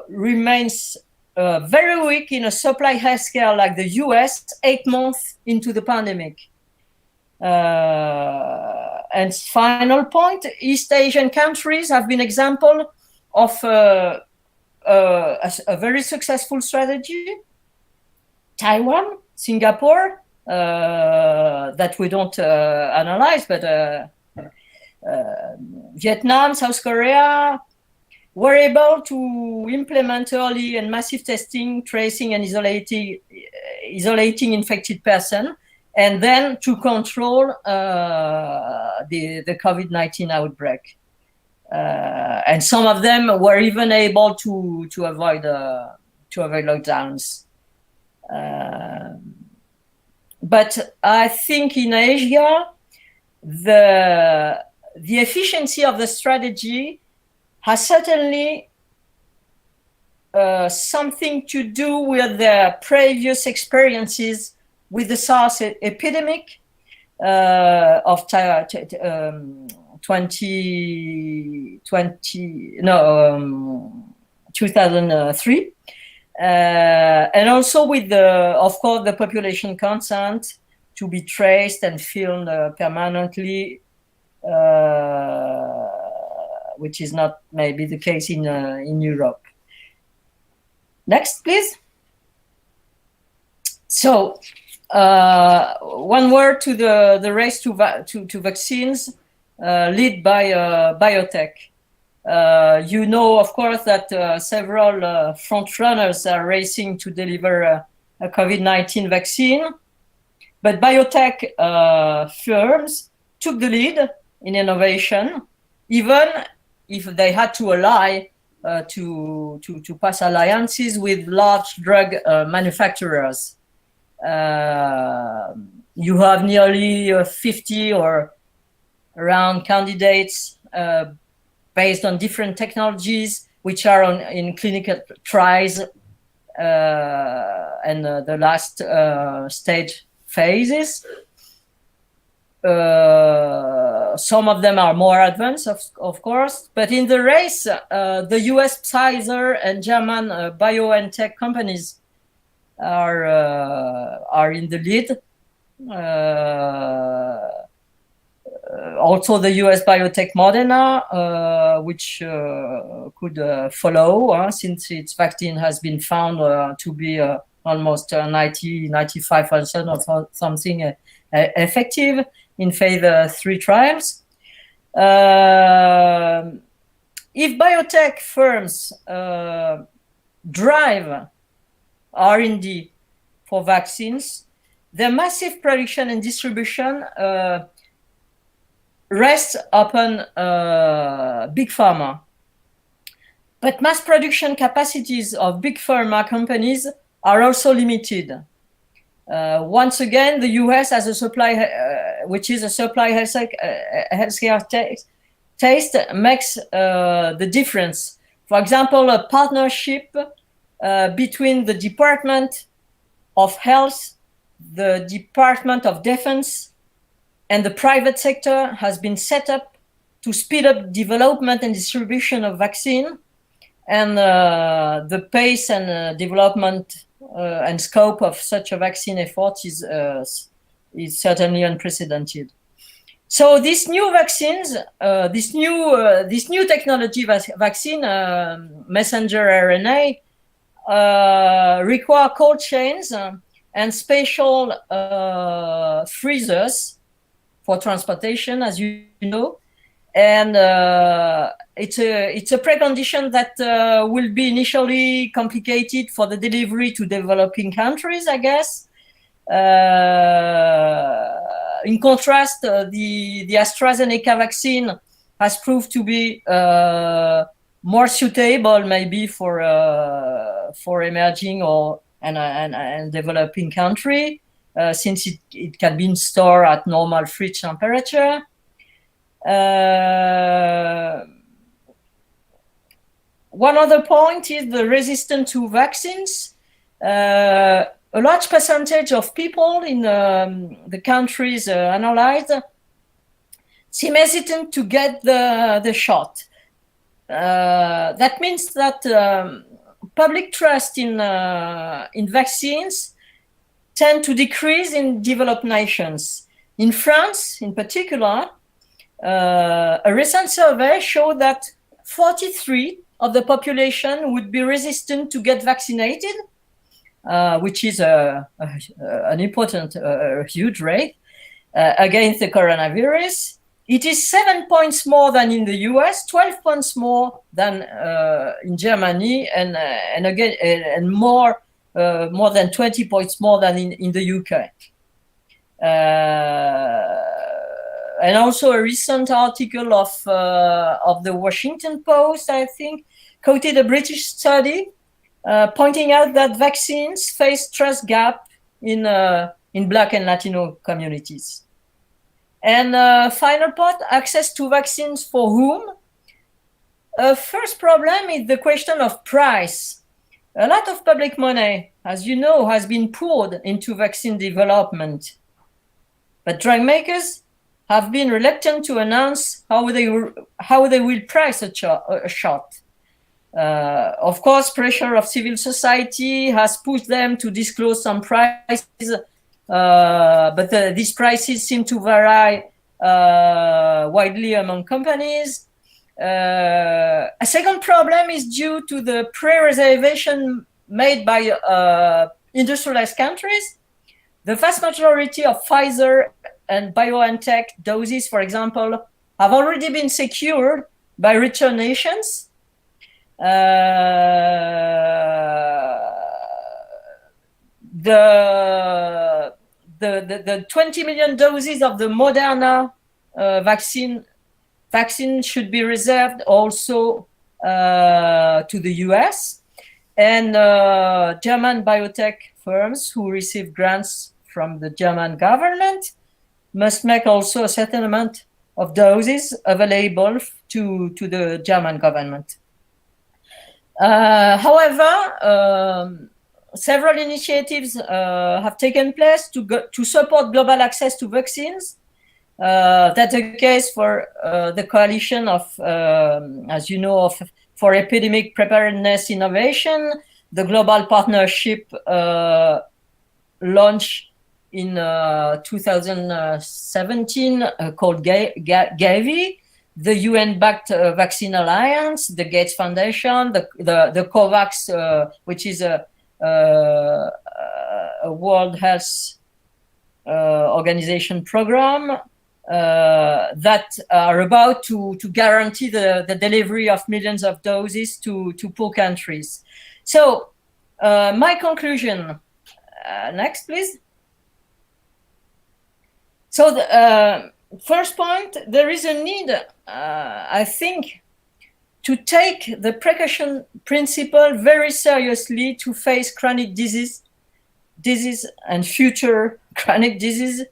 remains very weak in a supply healthcare like the US 8 months into the pandemic. And final point, East Asian countries have been example of a very successful strategy. Taiwan, Singapore, that we don't analyze, but Vietnam, South Korea were able to implement early and massive testing, tracing, and isolating infected person, and then to control the COVID-19 outbreak. And some of them were even able to avoid lockdowns. But I think in Asia, the efficiency of the strategy has certainly something to do with the previous experiences with the SARS epidemic of 2003, and also with of course, the population consent to be traced and filmed permanently, which is not maybe the case in Europe. Next, please. So, one word to the race to vaccines, led by biotech. You know, of course, that several front runners are racing to deliver a COVID-19 vaccine, but biotech firms took the lead in innovation, even if they had to ally to pass alliances with large drug manufacturers. You have nearly 50 or around candidates based on different technologies, which are in clinical trials and the last stage phases. Some of them are more advanced, of course, but in the race, the US Pfizer and German BioNTech companies are in the lead. also the US biotech Moderna, which could follow, since its vaccine has been found to be almost 95% or something effective in phase 3 trials. If biotech firms drive R&D for vaccines, their massive production and distribution rests upon big pharma. But mass production capacities of big pharma companies are also limited. Once again, the US as a supply, which is a supply healthcare taste, makes the difference. For example, a partnership between the Department of Health, the Department of Defense, and the private sector has been set up to speed up development and distribution of vaccine, and the pace and development and scope of such a vaccine effort is certainly unprecedented. So these new vaccines, this new technology vaccine, messenger RNA, require cold chains and special freezers for transportation, as you know, and it's a precondition that will be initially complicated for the delivery to developing countries, I guess. In contrast, the AstraZeneca vaccine has proved to be more suitable, maybe for emerging and developing country, since it can be stored at normal fridge temperature. One other point is the resistance to vaccines. A large percentage of people in the countries analyzed seem hesitant to get the shot. That means that public trust in vaccines tend to decrease in developed nations. In France, in particular, a recent survey showed that 43% of the population would be resistant to get vaccinated, which is an important, huge rate against the coronavirus. It is 7 points more than in the US, 12 points more than in Germany, and more than 20 points more than in the UK. And also a recent article of the Washington Post, I think, quoted a British study pointing out that vaccines face trust gap in Black and Latino communities. And final part, access to vaccines for whom? First problem is the question of price. A lot of public money, as you know, has been poured into vaccine development. But drug makers have been reluctant to announce how they will price a shot. Of course, pressure of civil society has pushed them to disclose some prices, but these prices seem to vary widely among companies. A second problem is due to the pre-reservation made by industrialized countries. The vast majority of Pfizer and BioNTech doses, for example, have already been secured by richer nations. The 20 million doses of the Moderna vaccine should be reserved also to the US, and German biotech firms who receive grants from the German government must make also a certain amount of doses available to the German government. However, several initiatives have taken place to support global access to vaccines. That's the case for the coalition of, as you know, for epidemic preparedness innovation, the global partnership launched in 2017 called Gavi, the UN-backed Vaccine Alliance, the Gates Foundation, the COVAX, which is a World Health Organization program that are about to guarantee the delivery of millions of doses to poor countries. So my conclusion, next please. So the first point, there is a need, I think, to take the precaution principle very seriously to face chronic disease and future chronic disease,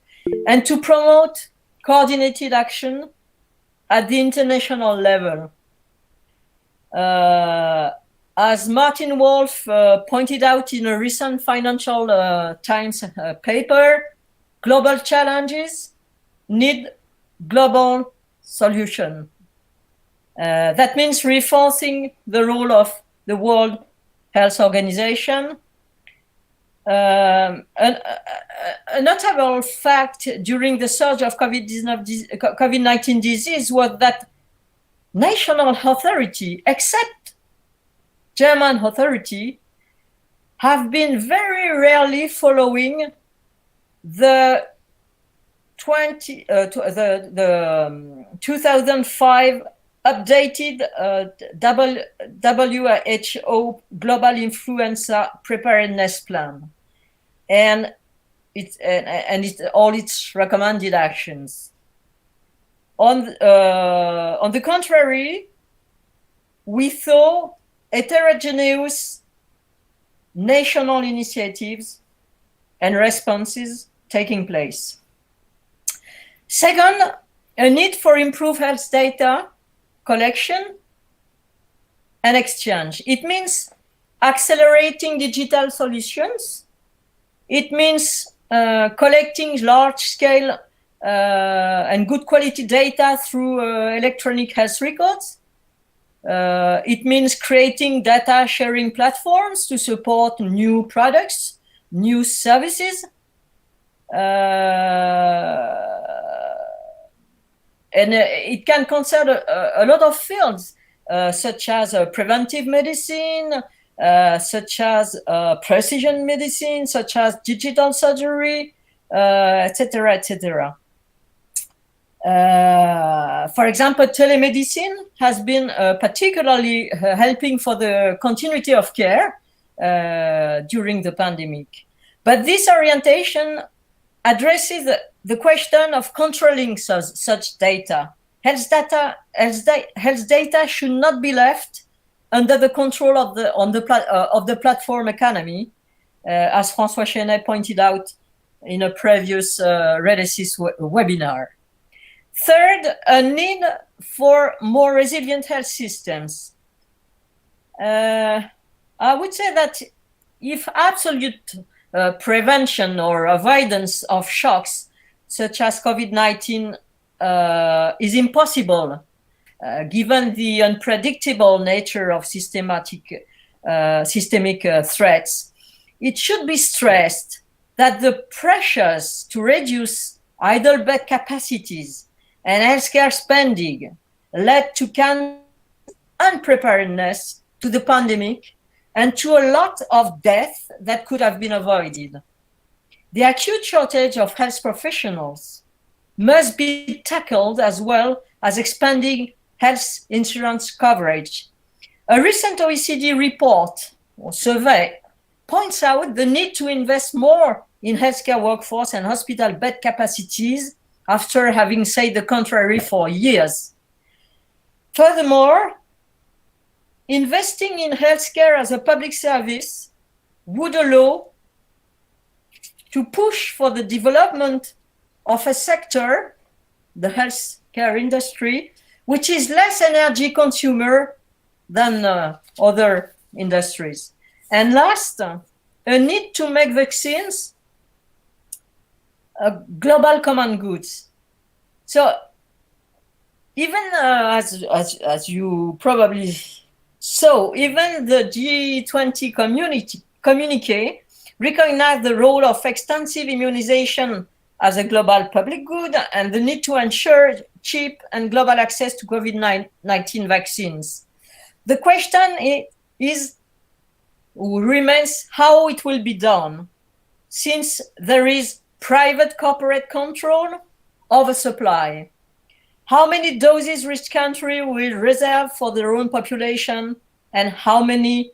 and to promote coordinated action at the international level. As Martin Wolf pointed out in a recent Financial Times paper, global challenges need global solution. That means reinforcing the role of the World Health Organization. A notable fact during the surge of COVID-19 disease was that national authority, except German authority, have been very rarely following the 2005 updated WHO Global Influenza Preparedness Plan and all its recommended actions. On the contrary, we saw heterogeneous national initiatives and responses taking place. Second, a need for improved health data collection and exchange. It means accelerating digital solutions. It means collecting large-scale and good quality data through electronic health records. It means creating data sharing platforms to support new products, new services. And it can concern a lot of fields, such as preventive medicine, such as precision medicine, such as digital surgery, etc., etc. For example, telemedicine has been particularly helping for the continuity of care during the pandemic. But this orientation addresses the question of controlling such data. Health data should not be left under the control of the platform economy, as François Chenet pointed out in a previous RedeSist webinar. Third, a need for more resilient health systems. I would say that if absolute prevention or avoidance of shocks such as COVID-19 is impossible, given the unpredictable nature of systemic threats, it should be stressed that the pressures to reduce idle bed capacities and healthcare spending led to unpreparedness to the pandemic and to a lot of death that could have been avoided. The acute shortage of health professionals must be tackled, as well as expanding health insurance coverage. A recent OECD report or survey points out the need to invest more in healthcare workforce and hospital bed capacities after having said the contrary for years. Furthermore, investing in healthcare as a public service would allow to push for the development of a sector, the healthcare industry, which is less energy consumer than other industries. And last, a need to make vaccines global common goods. So even as you probably saw, even the G20 communique recognize the role of extensive immunization as a global public good and the need to ensure cheap and global access to COVID-19 vaccines. The question remains how it will be done, since there is private corporate control of the supply. How many doses each country will reserve for their own population, and how many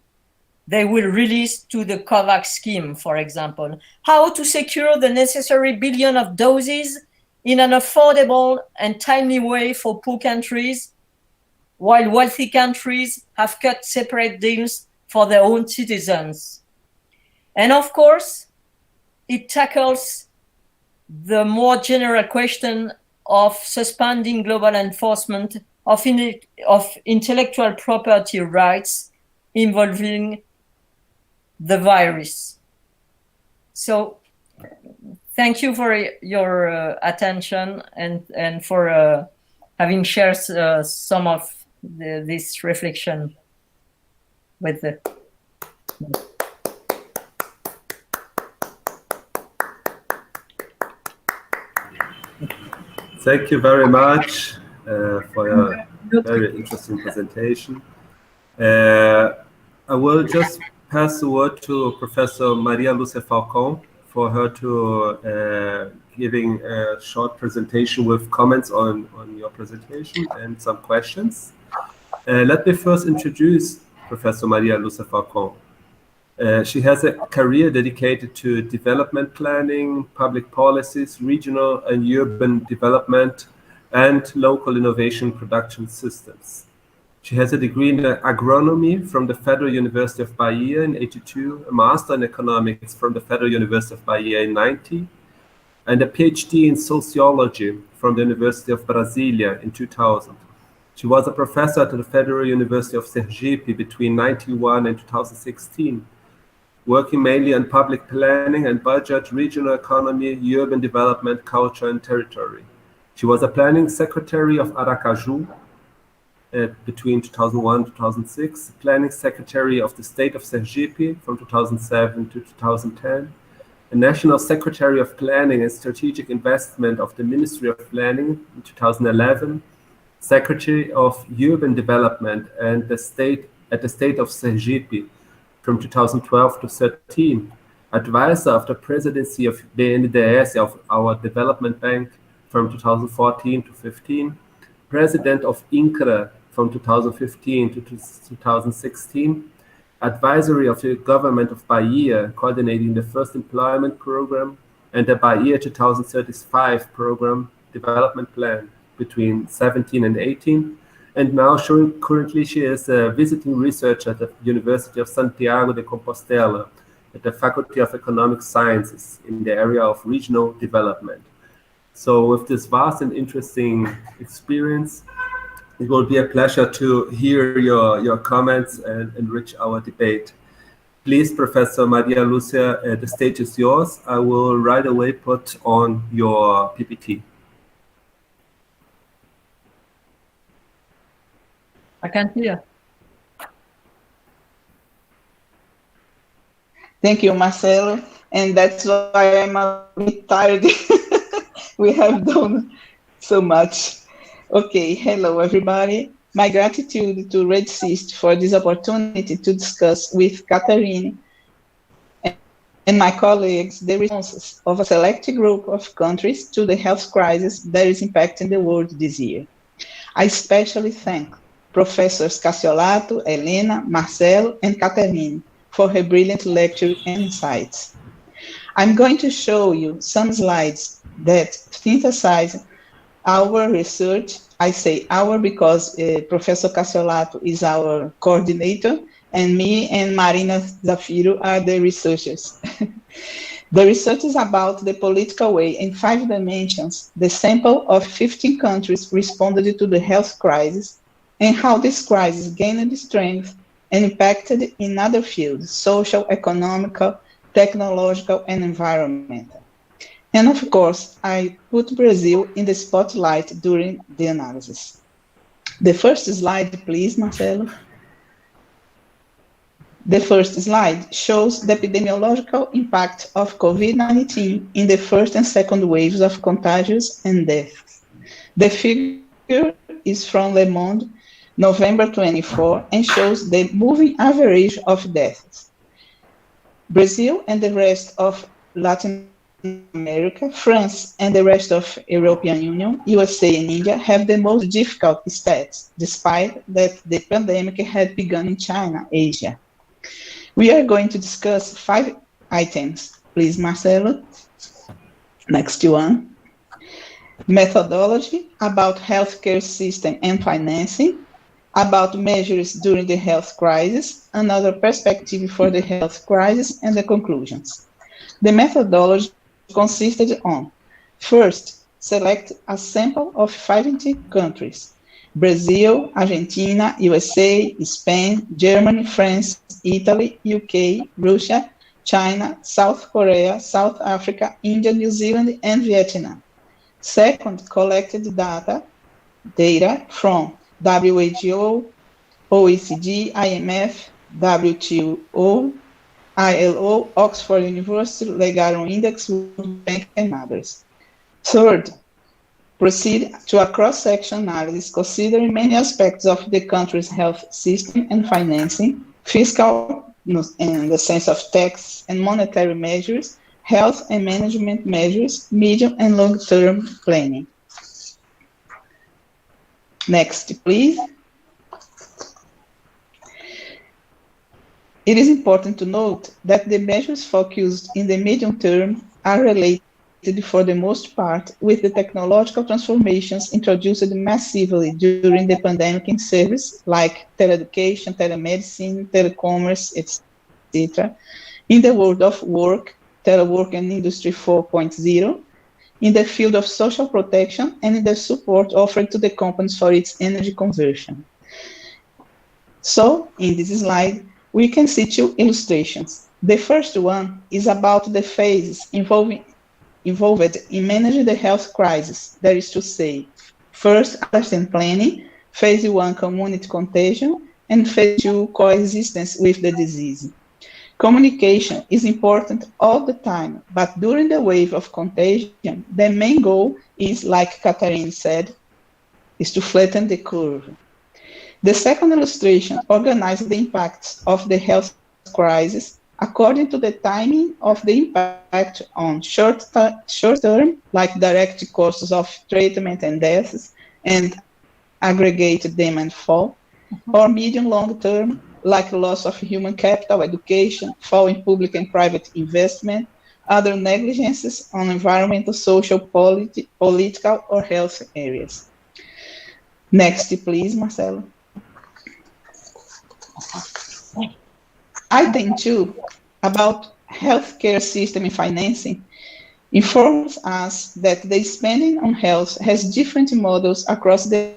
they will release to the COVAX scheme, for example. How to secure the necessary billion of doses in an affordable and timely way for poor countries, while wealthy countries have cut separate deals for their own citizens. And of course, it tackles the more general question of suspending global enforcement of intellectual property rights involving the virus. So thank you for your attention and for having shared some of this reflection with the Thank you very much for your very interesting presentation. I will just pass the word to Professor Maria Lúcia Falcon for her to giving a short presentation with comments on your presentation and some questions. Let me first introduce Professor Maria Lúcia Falcon. She has a career dedicated to development planning, public policies, regional and urban development, and local innovation production systems. She has a degree in agronomy from the Federal University of Bahia in '82, a master in economics from the Federal University of Bahia in '90, and a PhD in sociology from the University of Brasilia in 2000. She was a professor at the Federal University of Sergipe between '91 and 2016, working mainly on public planning and budget, regional economy, urban development, culture, and territory. She was a planning secretary of Aracaju between 2001 and 2006, planning secretary of the state of Sergipe from 2007 to 2010, a national secretary of planning and strategic investment of the Ministry of Planning in 2011, secretary of urban development and the state of Sergipe from 2012 to 13, advisor of the presidency of BNDES of our development bank from 2014 to 15, president of INCRA from 2015 to 2016, advisory of the government of Bahia, coordinating the first employment program and the Bahia 2035 program development plan between 17 and 18, and now currently she is a visiting researcher at the University of Santiago de Compostela at the Faculty of Economic Sciences in the area of regional development. So with this vast and interesting experience, it will be a pleasure to hear your comments and enrich our debate. Please, Professor Maria Lúcia, the stage is yours. I will right away put on your PPT. I can't hear. Thank you, Marcelo. And that's why I'm a bit tired. We have done so much. Okay, hello, everybody. My gratitude to RedeSist for this opportunity to discuss with Catherine and my colleagues the responses of a selected group of countries to the health crisis that is impacting the world this year. I especially thank Professors Cassiolato, Helena, Marcelo, and Catherine for her brilliant lecture and insights. I'm going to show you some slides that synthesize our research. I say our because Professor Cassiolato is our coordinator, and me and Marina Zafiro are the researchers. The research is about the political way in 5 dimensions. The sample of 15 countries responded to the health crisis, and how this crisis gained strength and impacted in other fields, social, economical, technological, and environmental. And of course, I put Brazil in the spotlight during the analysis. The first slide, please, Marcelo. The first slide shows the epidemiological impact of COVID-19 in the first and second waves of contagions and deaths. The figure is from Le Monde, November 24, and shows the moving average of deaths. Brazil and the rest of Latin America, France and the rest of European Union, USA and India have the most difficult stats, despite that the pandemic had begun in China, Asia. We are going to discuss 5 items. Please, Marcelo. Next one. Methodology about healthcare system and financing, about measures during the health crisis, another perspective for the health crisis, and the conclusions. The methodology consisted on, first, select a sample of 50 countries: Brazil, Argentina, USA, Spain, Germany, France, Italy, UK, Russia, China, South Korea, South Africa, India, New Zealand, and Vietnam. Second, collected data from WHO, OECD, IMF, WTO, ILO, Oxford University, Legaron Index, World Bank, and others. Third, proceed to a cross-section analysis considering many aspects of the country's health system and financing, fiscal in the sense of tax and monetary measures, health and management measures, medium and long-term planning. Next, please. It is important to note that the measures focused in the medium term are related for the most part with the technological transformations introduced massively during the pandemic in service like teleeducation, telemedicine, telecommerce, etc. In the world of work, telework and Industry 4.0, in the field of social protection, and in the support offered to the companies for its energy conversion. So, in this slide, we can see 2 illustrations. The first one is about the phases involved in managing the health crisis, that is to say, first, understand planning, phase 1, community contagion, and phase 2, coexistence with the disease. Communication is important all the time, but during the wave of contagion, the main goal is, like Catherine said, is to flatten the curve. The second illustration organizes the impacts of the health crisis according to the timing of the impact on short term, like direct costs of treatment and deaths, and aggregate demand fall, or medium long term, like loss of human capital, education, fall in public and private investment, other negligences on environmental, social, political, or health areas. Next, please, Marcelo. Item 2, about healthcare system and financing, informs us that the spending on health has different models across the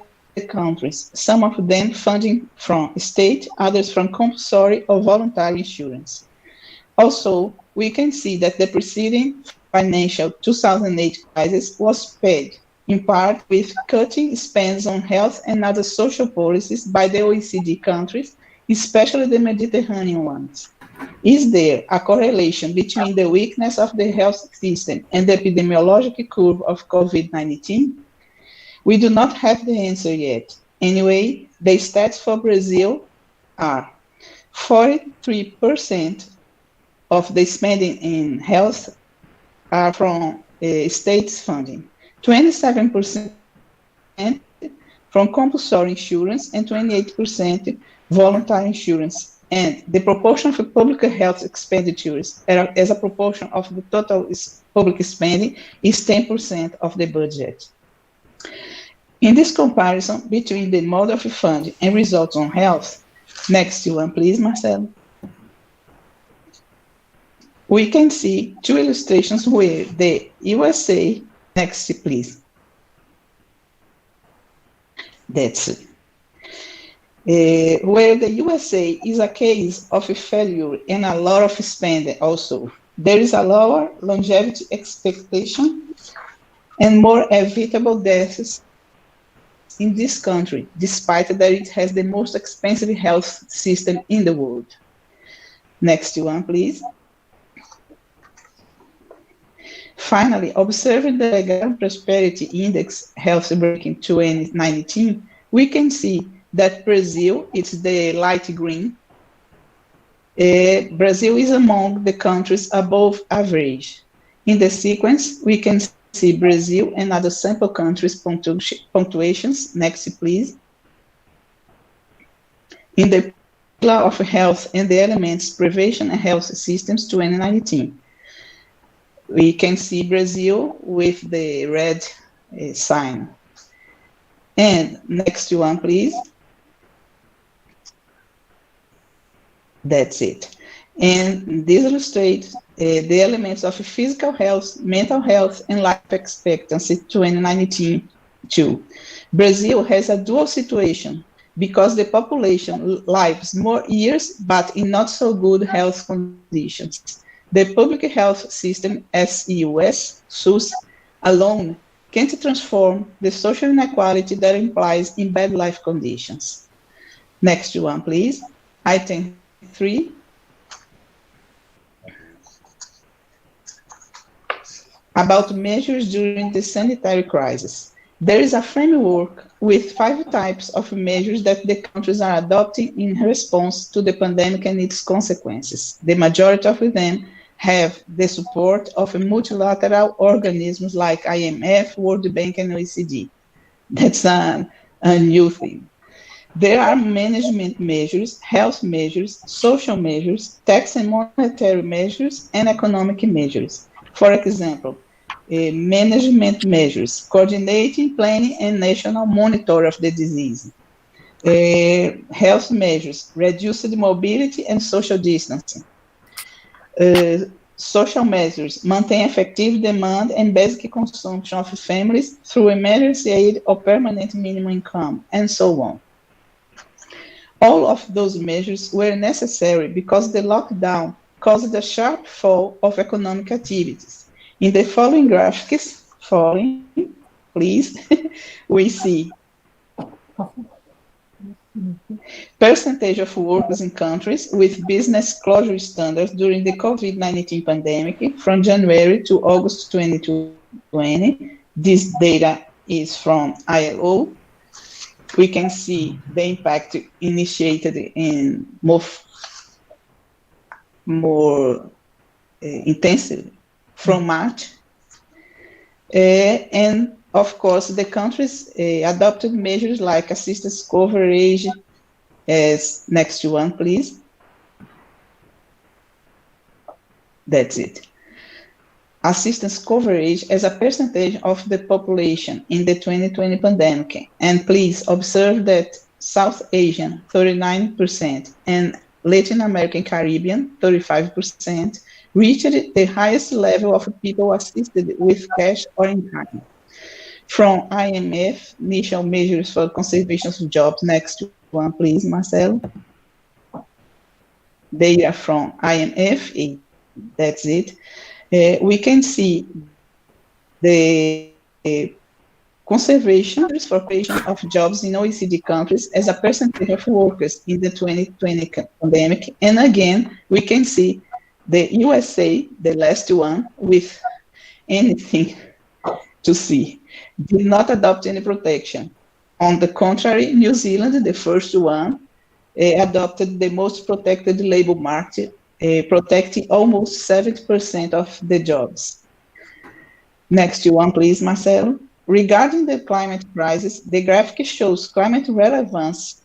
countries, some of them funding from state, others from compulsory or voluntary insurance. Also, we can see that the preceding financial 2008 crisis was paid, in part with cutting spends on health and other social policies by the OECD countries, especially the Mediterranean ones. Is there a correlation between the weakness of the health system and the epidemiological curve of COVID-19? We do not have the answer yet. Anyway, the stats for Brazil are 43% of the spending in health are from state funding, 27% from compulsory insurance, and 28% voluntary insurance. And the proportion of public health expenditures as a proportion of the total public spending is 10% of the budget. In this comparison between the mode of funding and results on health, next one, please, Marcelo. We can see 2 illustrations where the USA, next, please. That's it. Where the USA is a case of a failure and a lot of spending also. There is a lower longevity expectation and more evitable deaths in this country, despite that it has the most expensive health system in the world. Next one, please. Finally, observing the Legal Prosperity Index health ranking 2019, we can see that Brazil, it's the light green. Brazil is among the countries above average. In the sequence, we can see Brazil and other sample countries' punctuations. Next, please. In the pillar of health and the elements prevention and health systems 2019. We can see Brazil with the red sign. And next one, please. That's it. And this illustrates the elements of physical health, mental health, and life expectancy 2019 too. Brazil has a dual situation because the population lives more years, but in not so good health conditions. The public health system, SUS, alone can't transform the social inequality that implies in bad life conditions. Next one, please. Item 3. About measures during the sanitary crisis. There is a framework with 5 types of measures that the countries are adopting in response to the pandemic and its consequences. The majority of them have the support of multilateral organisms like IMF, World Bank, and OECD. That's a new thing. There are management measures, health measures, social measures, tax and monetary measures, and economic measures. For example, management measures, coordinating, planning, and national monitor of the disease. Health measures, reduced mobility and social distancing. Social measures, maintain effective demand and basic consumption of families through emergency aid or permanent minimum income, and so on. All of those measures were necessary because the lockdown caused a sharp fall of economic activities. In the following graphics, please, we see percentage of workers in countries with business closure standards during the COVID-19 pandemic from January to August 2020. This data is from ILO. We can see the impact initiated in more intensely from March. And of course, the countries adopted measures like assistance coverage. As next one, please. That's it. Assistance coverage as a percentage of the population in the 2020 pandemic. And please observe that South Asian, 39%, and Latin American Caribbean, 35%, reached the highest level of people assisted with cash or in kind. From IMF, initial measures for conservation of jobs. Next one, please, Marcelo. Data from IMF, that's it. We can see the conservation for creation of jobs in OECD countries as a percentage of workers in the 2020 pandemic. And again, we can see the USA, the last one, with anything to see, did not adopt any protection. On the contrary, New Zealand, the first one, adopted the most protected labor market, protecting almost 70% of the jobs. Next one, please, Marcelo. Regarding the climate crisis, the graphic shows climate relevance,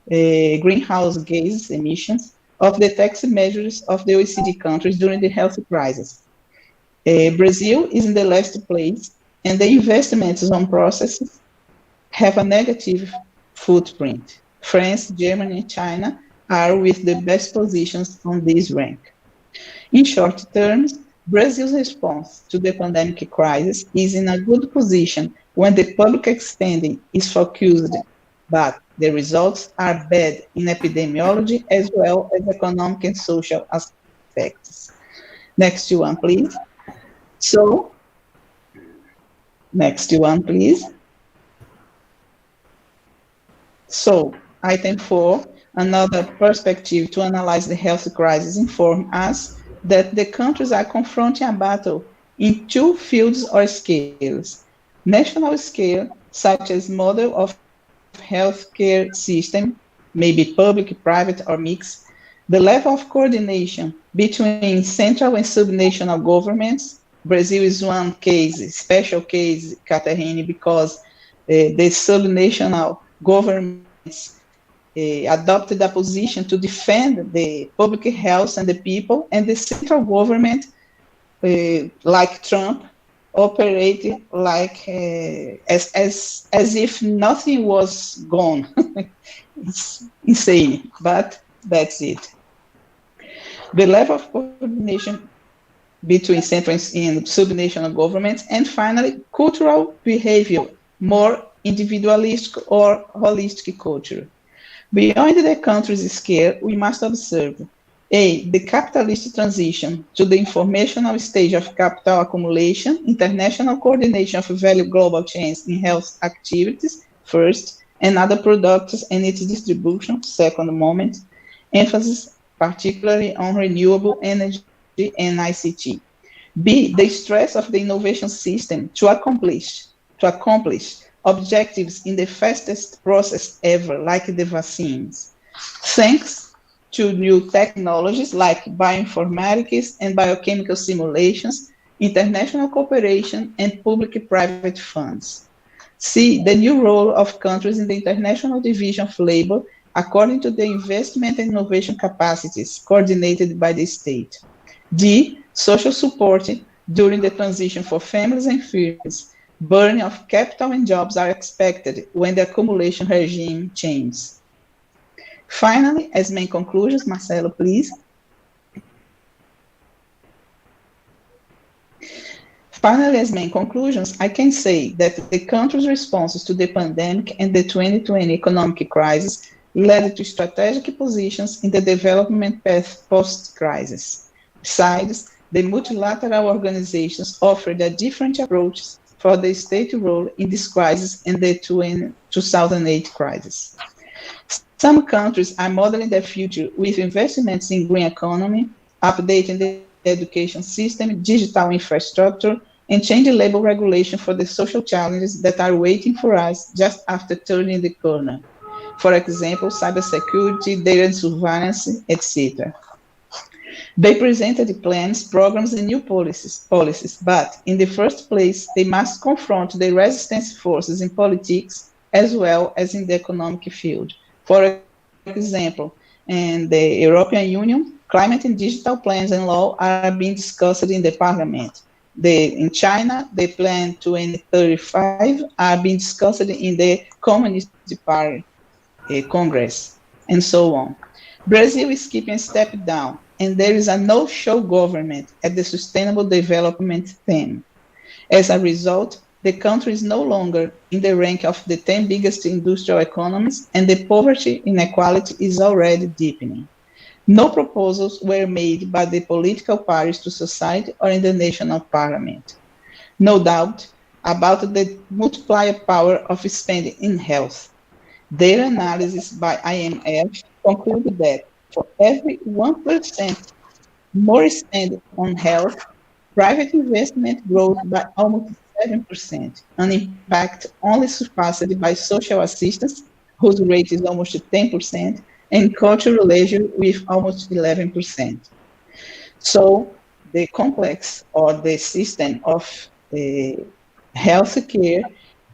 greenhouse gas emissions of the tax measures of the OECD countries during the health crisis. Brazil is in the last place, and the investments on processes have a negative footprint. France, Germany, and China are with the best positions on this rank. In short terms, Brazil's response to the pandemic crisis is in a good position when the public spending is focused, but the results are bad in epidemiology as well as economic and social aspects. Next one, please. So, next one, please. So, item 4, Another perspective to analyze the health crisis informs us that the countries are confronting a battle in two fields or scales. National scale, such as model of healthcare system, maybe public, private, or mixed, the level of coordination between central and subnational governments. Brazil is one case, special case, Catarina, because the subnational governments adopted a position to defend the public health and the people, and the central government, like Trump, operated like as if nothing was gone. It's insane, but that's it. The level of coordination between central and subnational governments, and finally, cultural behavior, more individualistic or holistic culture. Beyond the country's scale, we must observe A, the capitalist transition to the informational stage of capital accumulation, international coordination of value global chains in health activities, first, and other products and its distribution, second moment, emphasis particularly on renewable energy and ICT. B, the stress of the innovation system to accomplish objectives in the fastest process ever, like the vaccines. Thanks to new technologies like bioinformatics and biochemical simulations, international cooperation, and public-private funds. C, the new role of countries in the international division of labor according to the investment and innovation capacities coordinated by the state. D, social support during the transition for families and firms. Burning of capital and jobs are expected when the accumulation regime changes. Finally, as main conclusions, Marcelo, please. Finally, as main conclusions, I can say that the country's responses to the pandemic and the 2020 economic crisis led to strategic positions in the development path post-crisis. Besides, the multilateral organizations offered a different approach for the state role in this crisis and the 2008 crisis. Some countries are modeling their future with investments in green economy, updating the education system, digital infrastructure, and changing labor regulation for the social challenges that are waiting for us just after turning the corner. For example, cybersecurity, data surveillance, etc. They presented plans, programs, and new policies, but in the first place, they must confront the resistance forces in politics as well as in the economic field. For example, in the European Union, climate and digital plans and law are being discussed in the parliament. In China, the plan 2035 are being discussed in the Communist Party Congress, and so on. Brazil is keeping a step down, and there is a no-show government at the Sustainable Development theme. As a result, the country is no longer in the rank of the 10 biggest industrial economies, and the poverty inequality is already deepening. No proposals were made by the political parties to society or in the national parliament. No doubt about the multiplier power of spending in health. Data analysis by IMF concluded that for every 1% more spent on health, private investment grows by almost 7%, an impact only surpassed by social assistance, whose rate is almost 10%, and cultural leisure with almost 11%. So the complex or the system of healthcare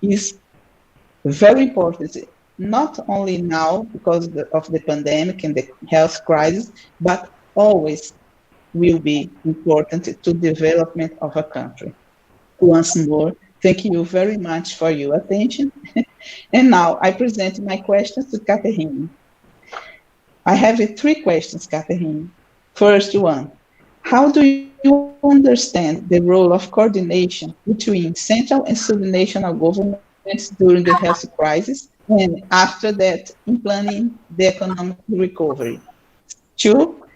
is very important, not only now because of the pandemic and the health crisis, but always will be important to development of a country. Once more, thank you very much for your attention. And now I present my questions to Catarina. I have 3 questions, Catarina. First one, how do you understand the role of coordination between central and subnational governments during the health crisis, and after that, in planning the economic recovery? 2,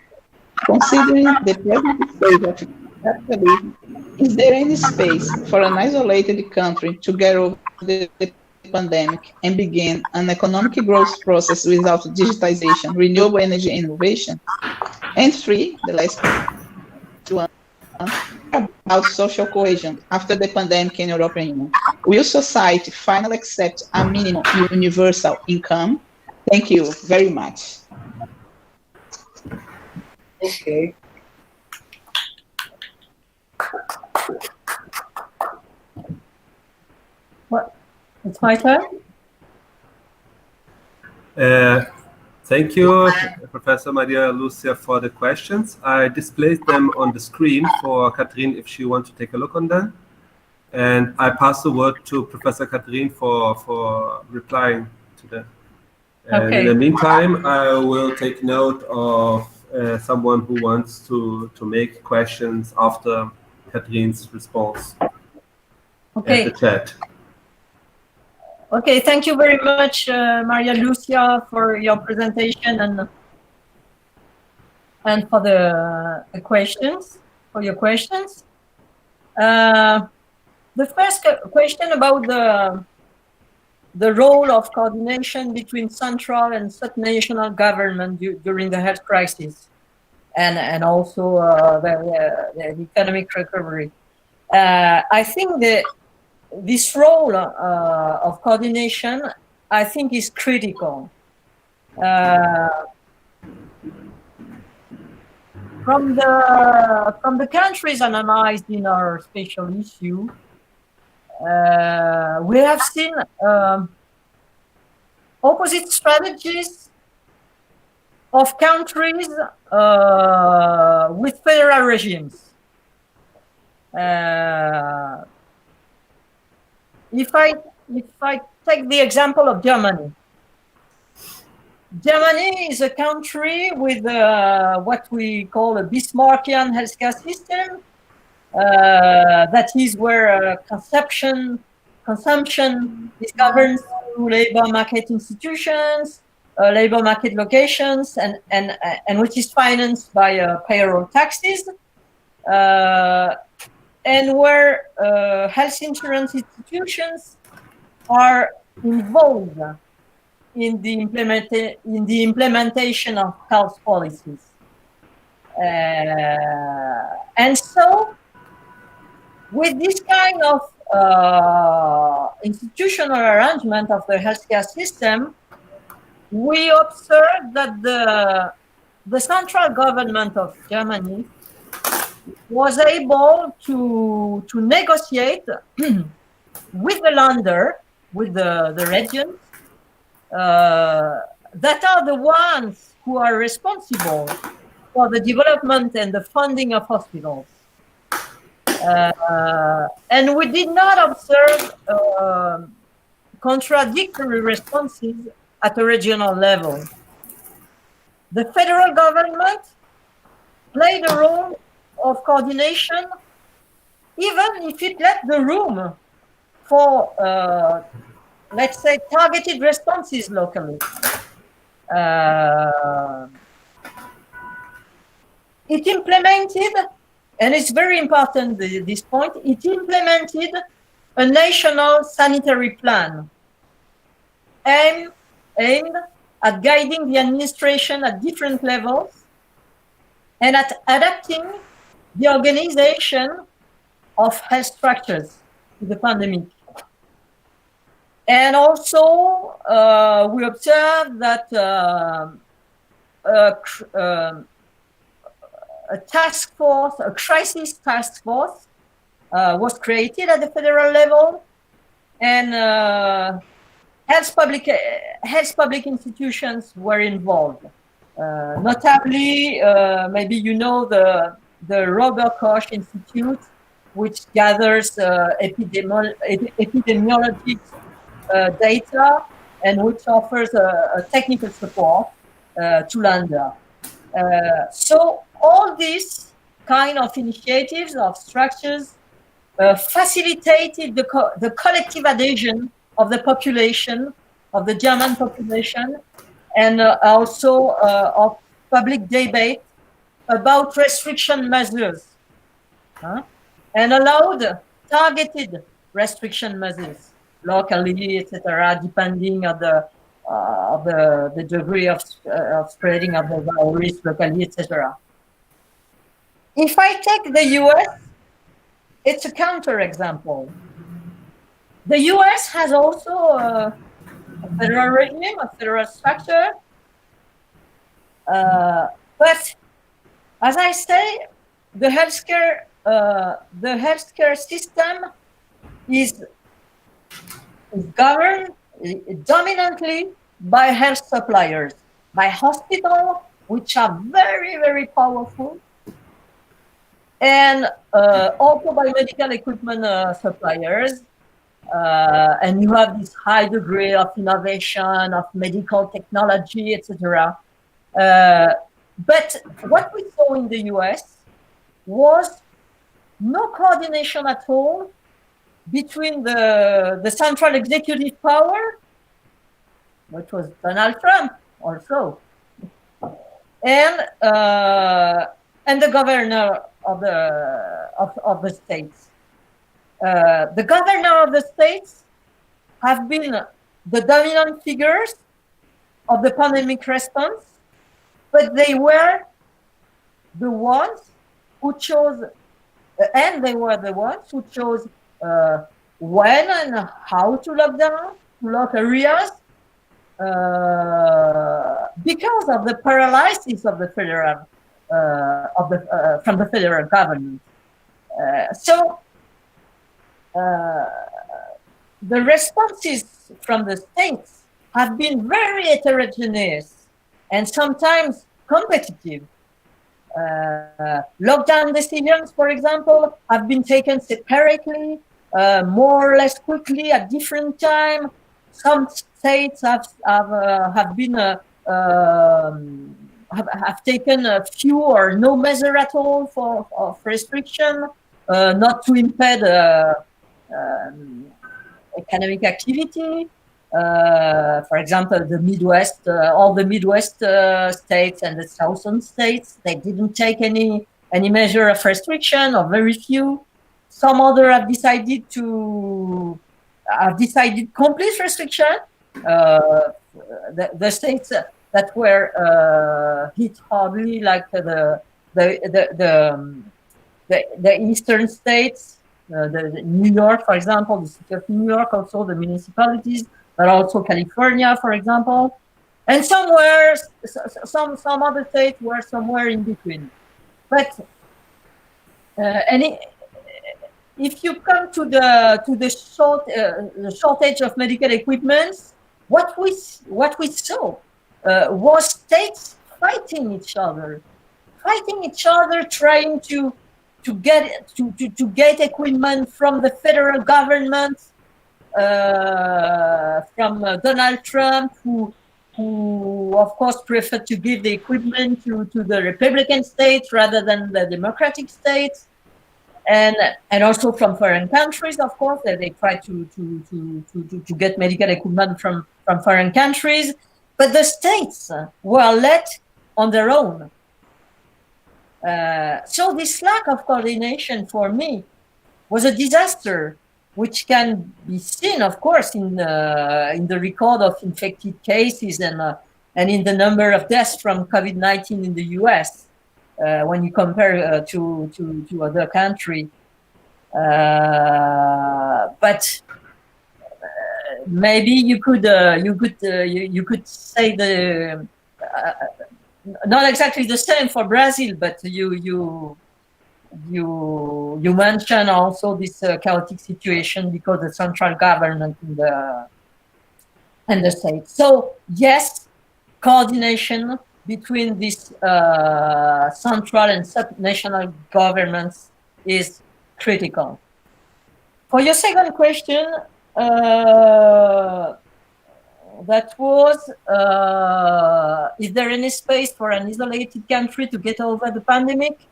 considering the present state of capitalism, is there any space for an isolated country to get over the pandemic and begin an economic growth process without digitization, renewable energy innovation. And 3, the last one, about social cohesion after the pandemic in European Union. Will society finally accept a minimum universal income? Thank you very much. Okay. What? It's my turn? Thank you, Professor Maria Lúcia, for the questions. I displayed them on the screen for Catherine if she wants to take a look on them. And I pass the word to Professor Catherine for replying to them. And Okay. in the meantime, I will take note of someone who wants to make questions after Catherine's response at the chat. Okay, thank you very much, Maria Lúcia, for your presentation and for the questions, for your questions. The first question about the role of coordination between central and subnational government during the health crisis and also the economic recovery. I think that this role of coordination, I think, is critical. From the countries analyzed in our special issue, we have seen opposite strategies of countries with federal regimes. If I take the example of Germany, Germany is a country with what we call a Bismarckian healthcare system. That is where consumption is governed through labor market institutions, labor market locations, and which is financed by payroll taxes. And where health insurance institutions are involved in the implementation of health policies. And so, with this kind of institutional arrangement of the healthcare system, we observe that the central government of Germany was able to negotiate with the Länder, with the regions, that are the ones who are responsible for the development and the funding of hospitals. And we did not observe contradictory responses at a regional level. The federal government played a role of coordination, even if it left the room for, let's say, targeted responses locally. It implemented, and it's very important, this point, it implemented a national sanitary plan aimed at guiding the administration at different levels and at adapting the organization of health structures to the pandemic. And also, we observed that a task force, a crisis task force, was created at the federal level, and health public institutions were involved. Notably, maybe you know the Robert Koch Institute, which gathers epidemiologic data and which offers a technical support to Länder. So all these kind of initiatives, of structures, facilitated the collective adhesion of the population, of the German population, and also of public debate about restriction measures, and allowed targeted restriction measures. locally, etc., depending on the degree of spreading of the virus locally, etc. If I take the US, it's a counterexample. The US has also a federal regime, a federal structure, but as I say, the healthcare system is governed dominantly by health suppliers, by hospitals, which are very, very powerful, and also by medical equipment suppliers. And you have this high degree of innovation, of medical technology, etc. But what we saw in the US was no coordination at all between the central executive power, which was Donald Trump also, and the governor of the states. The governor of the states have been the dominant figures of the pandemic response, but they were the ones who chose, and they were the ones who chose when and how to lock down, to lock areas, because of the paralysis of the federal, from the federal government. So the responses from the states have been very heterogeneous and sometimes competitive. Lockdown decisions, for example, have been taken separately, more or less quickly at different times. Some states have taken a few or no measure at all of restriction, not to impede economic activity. For example, the Midwest, all the Midwest states and the Southern states, they didn't take any measure of restriction, or very few. Some other have decided complete restriction. The states that were hit hardly, like the eastern states, the New York, for example, the city of New York, also the municipalities, but also California, for example, and some other states were somewhere in between. But if you come to the shortage of medical equipment, what we saw was states fighting each other, trying to get equipment from the federal government, from Donald Trump, who of course preferred to give the equipment to the Republican states rather than the Democratic states, and also from foreign countries, of course, that they try to get medical equipment from foreign countries, but the states were left on their own. So this lack of coordination for me was a disaster, which can be seen, of course, in the record of infected cases and in the number of deaths from COVID-19 in the US, when you compare to other countries. But maybe you could say the not exactly the same for Brazil, but you mentioned also this chaotic situation because the central government and the state. So yes, coordination between these central and sub-national governments is critical. For your second question, that was, is there any space for an isolated country to get over the pandemic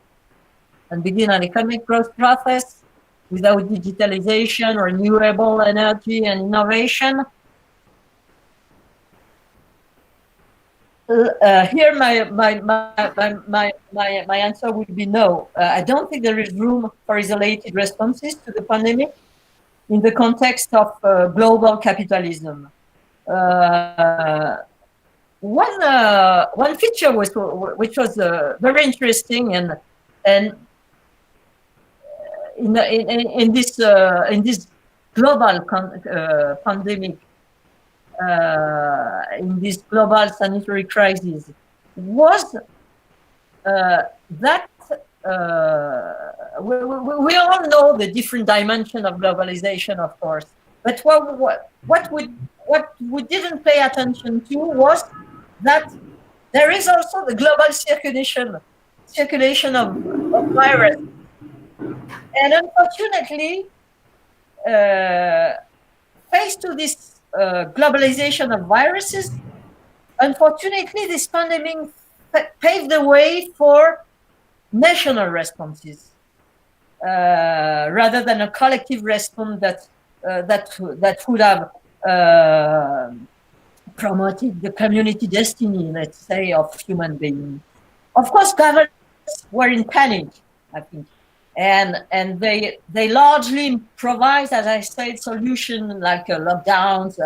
and begin an economic growth process without digitalization, renewable energy, and innovation? Here, my answer would be no. I don't think there is room for isolated responses to the pandemic. in the context of global capitalism. One feature which was very interesting and in this global pandemic, in this global sanitary crisis, was that we all know the different dimension of globalization, of course, but what we didn't pay attention to was that there is also the global circulation of virus. And unfortunately, faced to this globalization of viruses, unfortunately, this pandemic paved the way for national responses rather than a collective response that would have promoted the community destiny, let's say, of human beings. Of course, governments were in panic, I think, and they largely improvise, as I said, solutions like lockdowns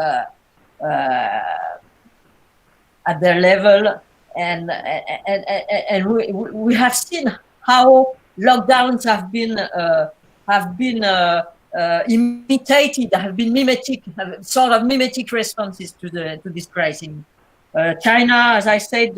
at their level, and we have seen how lockdowns have been imitated, have been sort of mimetic responses to this crisis. China, as I said,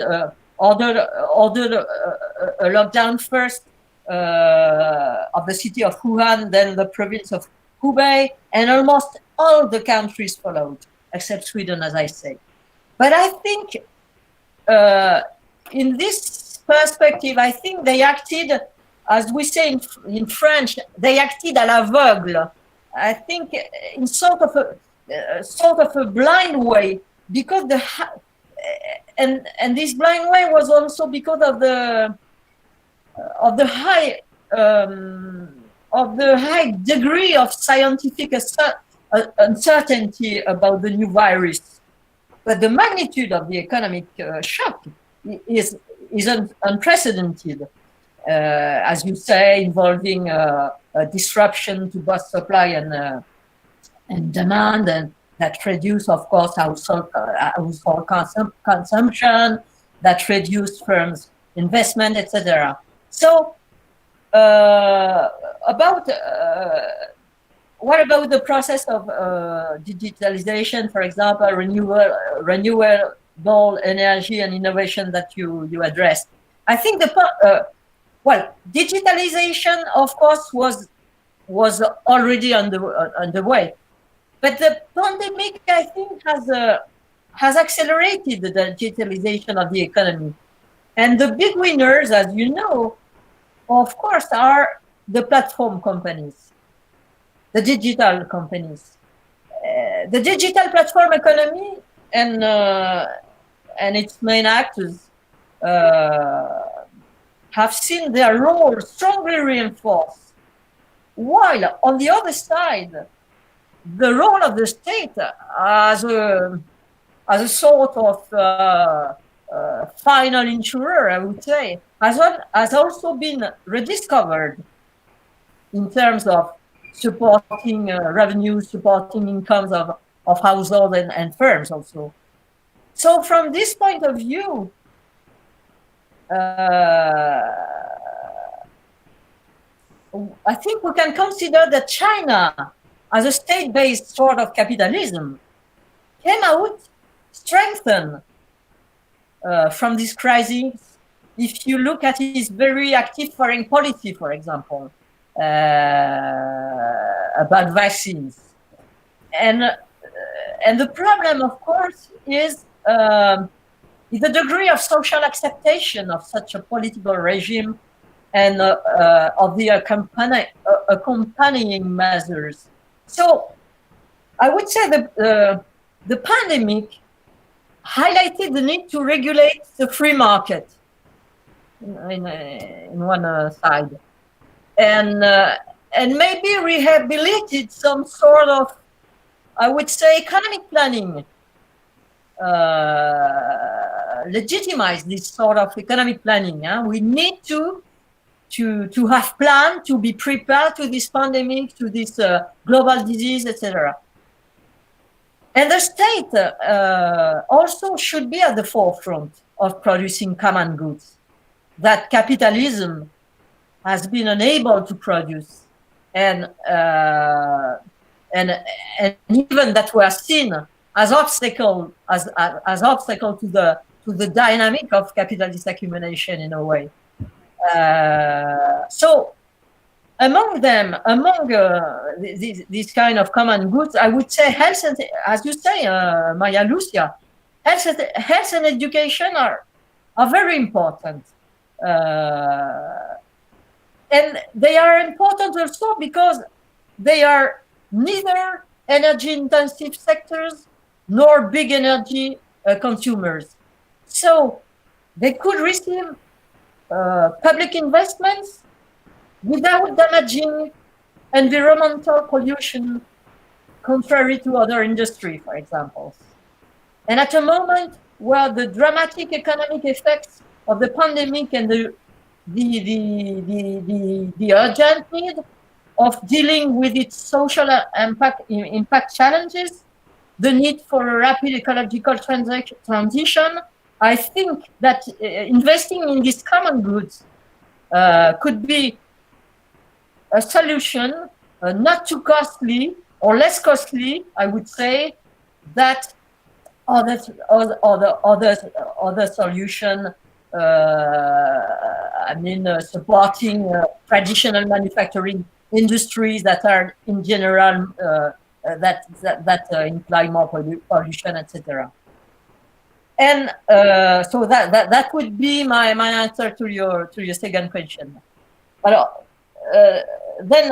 ordered a lockdown first of the city of Wuhan, then the province of Hubei, and almost all the countries followed, except Sweden, as I say. But I think in this perspective, I think they acted, as we say in French, they acted à l'aveugle. I think in sort of a blind way, because and this blind way was also because of the high degree of scientific uncertainty about the new virus. But the magnitude of the economic shock is unprecedented. As you say, involving a disruption to both supply and demand, and that reduce, of course, household consumption, that reduce firms' investment, etc. So, what about the process of digitalization, for example, renewable energy and innovation that you addressed? I think digitalization, of course, was already underway, but the pandemic, I think, has accelerated the digitalization of the economy, and the big winners, as you know, of course, are the platform companies, the digital companies, the digital platform economy, and its main actors have seen their role strongly reinforced, while on the other side, the role of the state as a sort of final insurer, I would say, has also been rediscovered in terms of supporting revenue, supporting incomes of households and firms also. So from this point of view, I think we can consider that China, as a state-based sort of capitalism, came out strengthened from this crisis. If you look at its very active foreign policy, for example, about vaccines, and the problem, of course, is the degree of social acceptation of such a political regime and of the accompanying measures. So I would say that the pandemic highlighted the need to regulate the free market in one side, and maybe rehabilitate some sort of, I would say, economic planning, legitimize this sort of economic planning. We need to to have planned, to be prepared to this pandemic, to this global disease, etc. And the state also should be at the forefront of producing common goods that capitalism has been unable to produce, and even that were seen as obstacle to the dynamic of capitalist accumulation in a way. So among these kind of common goods, I would say health and, as you say, Maya Lúcia, health and education are very important. And they are important also because they are neither energy-intensive sectors nor big energy consumers. So they could receive public investments without damaging environmental pollution, contrary to other industry, for example. And at a moment where the dramatic economic effects of the pandemic and the urgent need of dealing with its social impact challenges, the need for a rapid ecological transition, I think that investing in these common goods could be a solution, not too costly or less costly, I would say, that other solution. I mean, supporting traditional manufacturing industries that are in general that imply more pollution, etc. And so that would be my answer to your second question. But then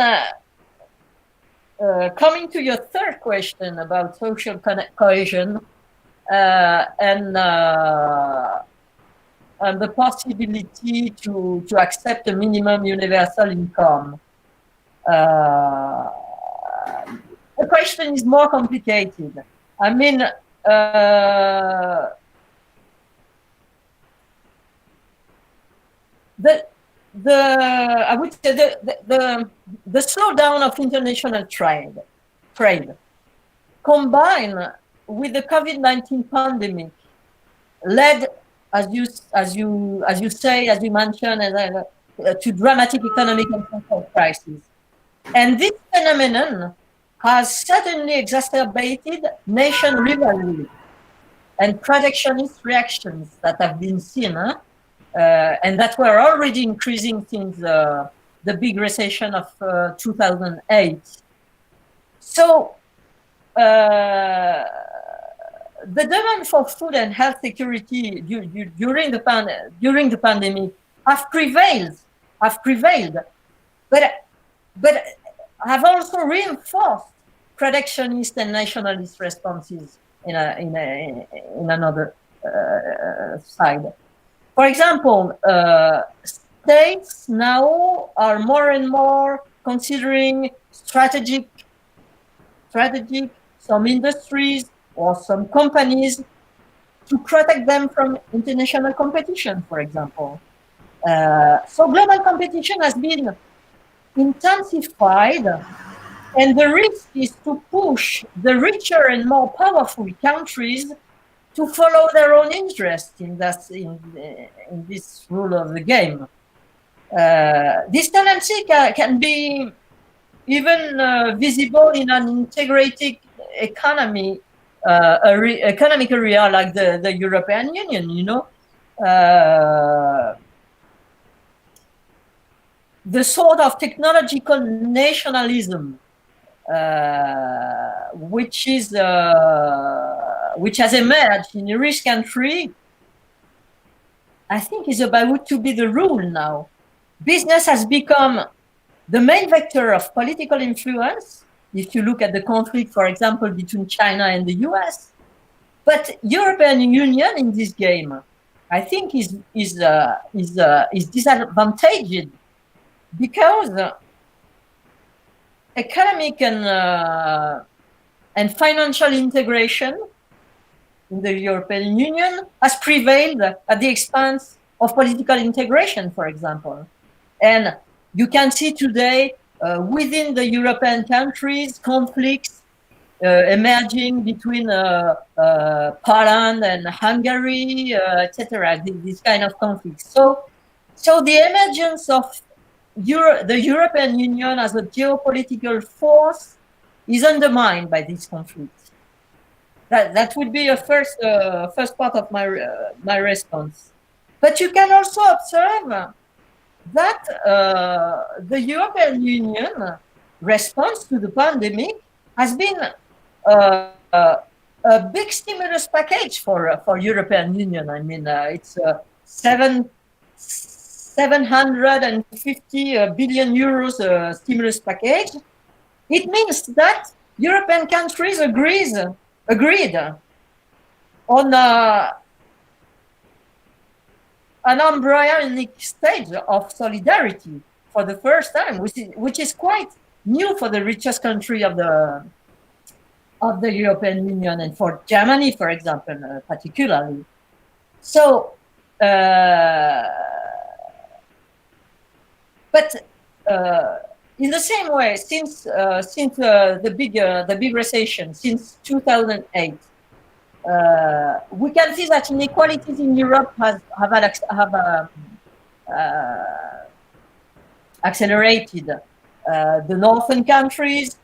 coming to your third question about social cohesion and the possibility to accept a minimum universal income. The question is more complicated. I mean, I would say the slowdown of international trade combined with the COVID-19 pandemic led, as you mentioned, to dramatic economic and social crises. And this phenomenon has certainly exacerbated nation rivalry and protectionist reactions that have been seen, and that were already increasing since the big recession of 2008. So the demand for food and health security during the pandemic have prevailed, but have also reinforced protectionist and nationalist responses in another side. For example, states now are more and more considering strategic some industries or some companies to protect them from international competition, for example. So global competition has been intensified, and the risk is to push the richer and more powerful countries to follow their own interest in this rule of the game. This tendency can be even visible in an integrated economic area like the European Union, you know. The sort of technological nationalism which has emerged in a rich country, I think is about to be the rule now. Business has become the main vector of political influence, if you look at the conflict, for example, between China and the US. But European Union in this game, I think, is disadvantaged because economic and financial integration in the European Union has prevailed at the expense of political integration, for example. And you can see today within the European countries, conflicts emerging between Poland and Hungary, etc. This kind of conflicts. So the emergence of the European Union as a geopolitical force is undermined by this conflict. That would be a first part of my response. But you can also observe that the European Union response to the pandemic has been a big stimulus package for European Union. I mean, it's 750 billion euros stimulus package. It means that European countries agreed on an embryonic stage of solidarity for the first time, which is quite new for the richest country of the European Union, and for Germany, for example, particularly. So, but in the same way, since the big recession, since 2008, we can see that inequalities in Europe have accelerated. The northern countries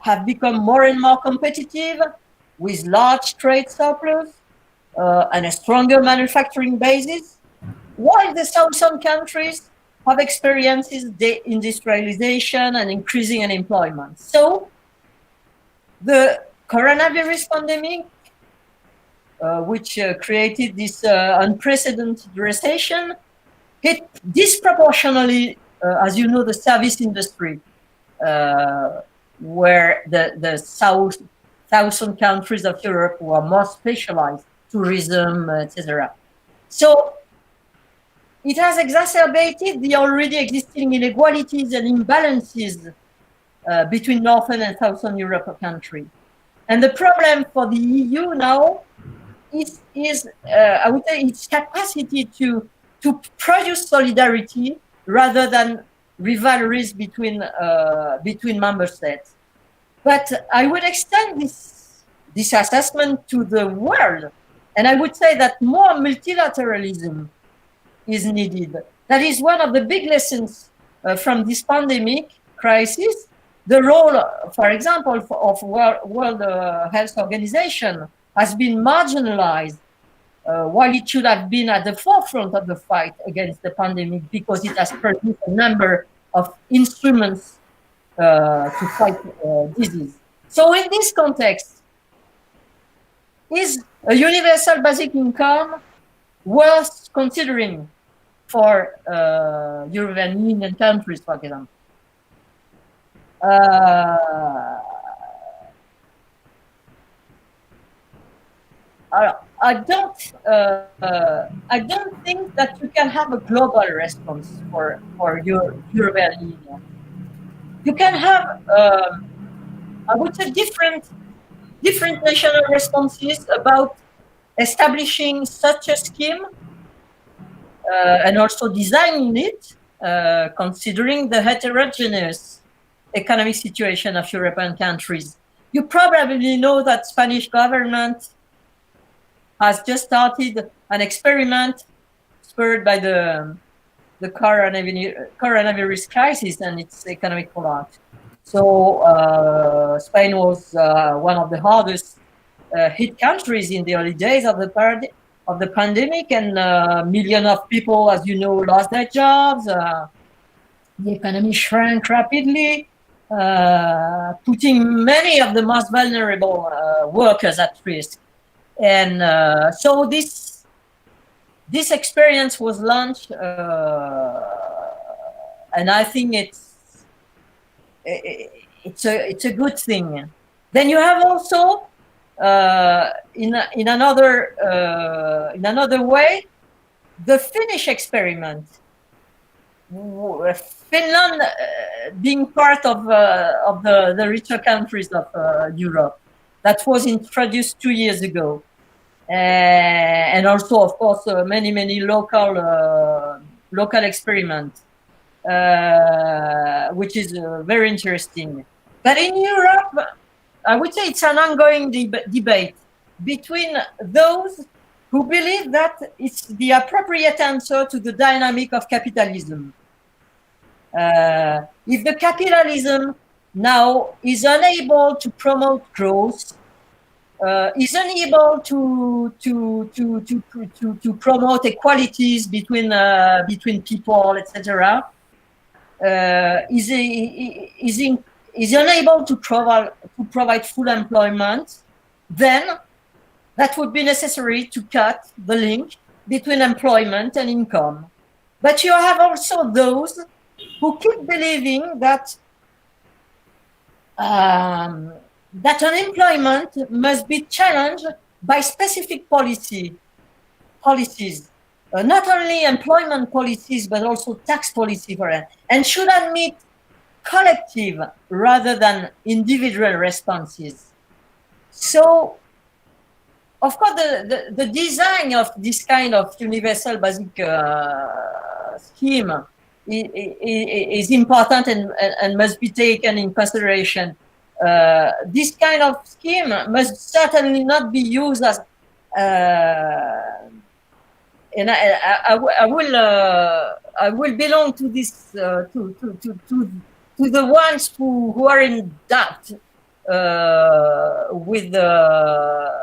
have become more and more competitive with large trade surplus and a stronger manufacturing basis, while the southern countries have experiences deindustrialization and increasing unemployment. So the coronavirus pandemic, which created this unprecedented recession, hit disproportionately, as you know, the service industry, where the southern countries of Europe were more specialized, tourism, etc. So it has exacerbated the already existing inequalities and imbalances between Northern and Southern Europe countries. And the problem for the EU now is I would say, its capacity to produce solidarity rather than rivalries between member states. But I would extend this assessment to the world, and I would say that more multilateralism is needed. That is one of the big lessons from this pandemic crisis. The role, for example, of World Health Organization has been marginalized, while it should have been at the forefront of the fight against the pandemic, because it has produced a number of instruments to fight disease. So in this context, is a universal basic income worth considering for European Union countries, for example? I don't think that you can have a global response for your European Union. You can have, I would say, different national responses about establishing such a scheme and also designing it, considering the heterogeneous economic situation of European countries. You probably know that Spanish government has just started an experiment spurred by the coronavirus crisis and its economic fallout. So Spain was one of the hardest hit countries in the early days of the pandemic, and millions of people, as you know, lost their jobs. The economy shrank rapidly, putting many of the most vulnerable workers at risk. And so this experience was launched, and I think it's a good thing. Then you have also in another way the Finnish experiment. Finland being part of the richer countries of Europe, that was introduced 2 years ago, and also, of course, many local experiments. which is very interesting. But in Europe, I would say it's an ongoing debate between those who believe that it's the appropriate answer to the dynamic of capitalism. If the capitalism now is unable to promote growth, is unable to promote equalities between people, etc., is unable to provide full employment, then that would be necessary to cut the link between employment and income. But you have also those who keep believing that that unemployment must be challenged by specific policies, not only employment policies, but also tax policy for it, and should admit collective rather than individual responses. So, of course, the design of this kind of universal basic scheme is important and must be taken in consideration. This kind of scheme must certainly not be used as, and I will belong to this to the ones who are in doubt with the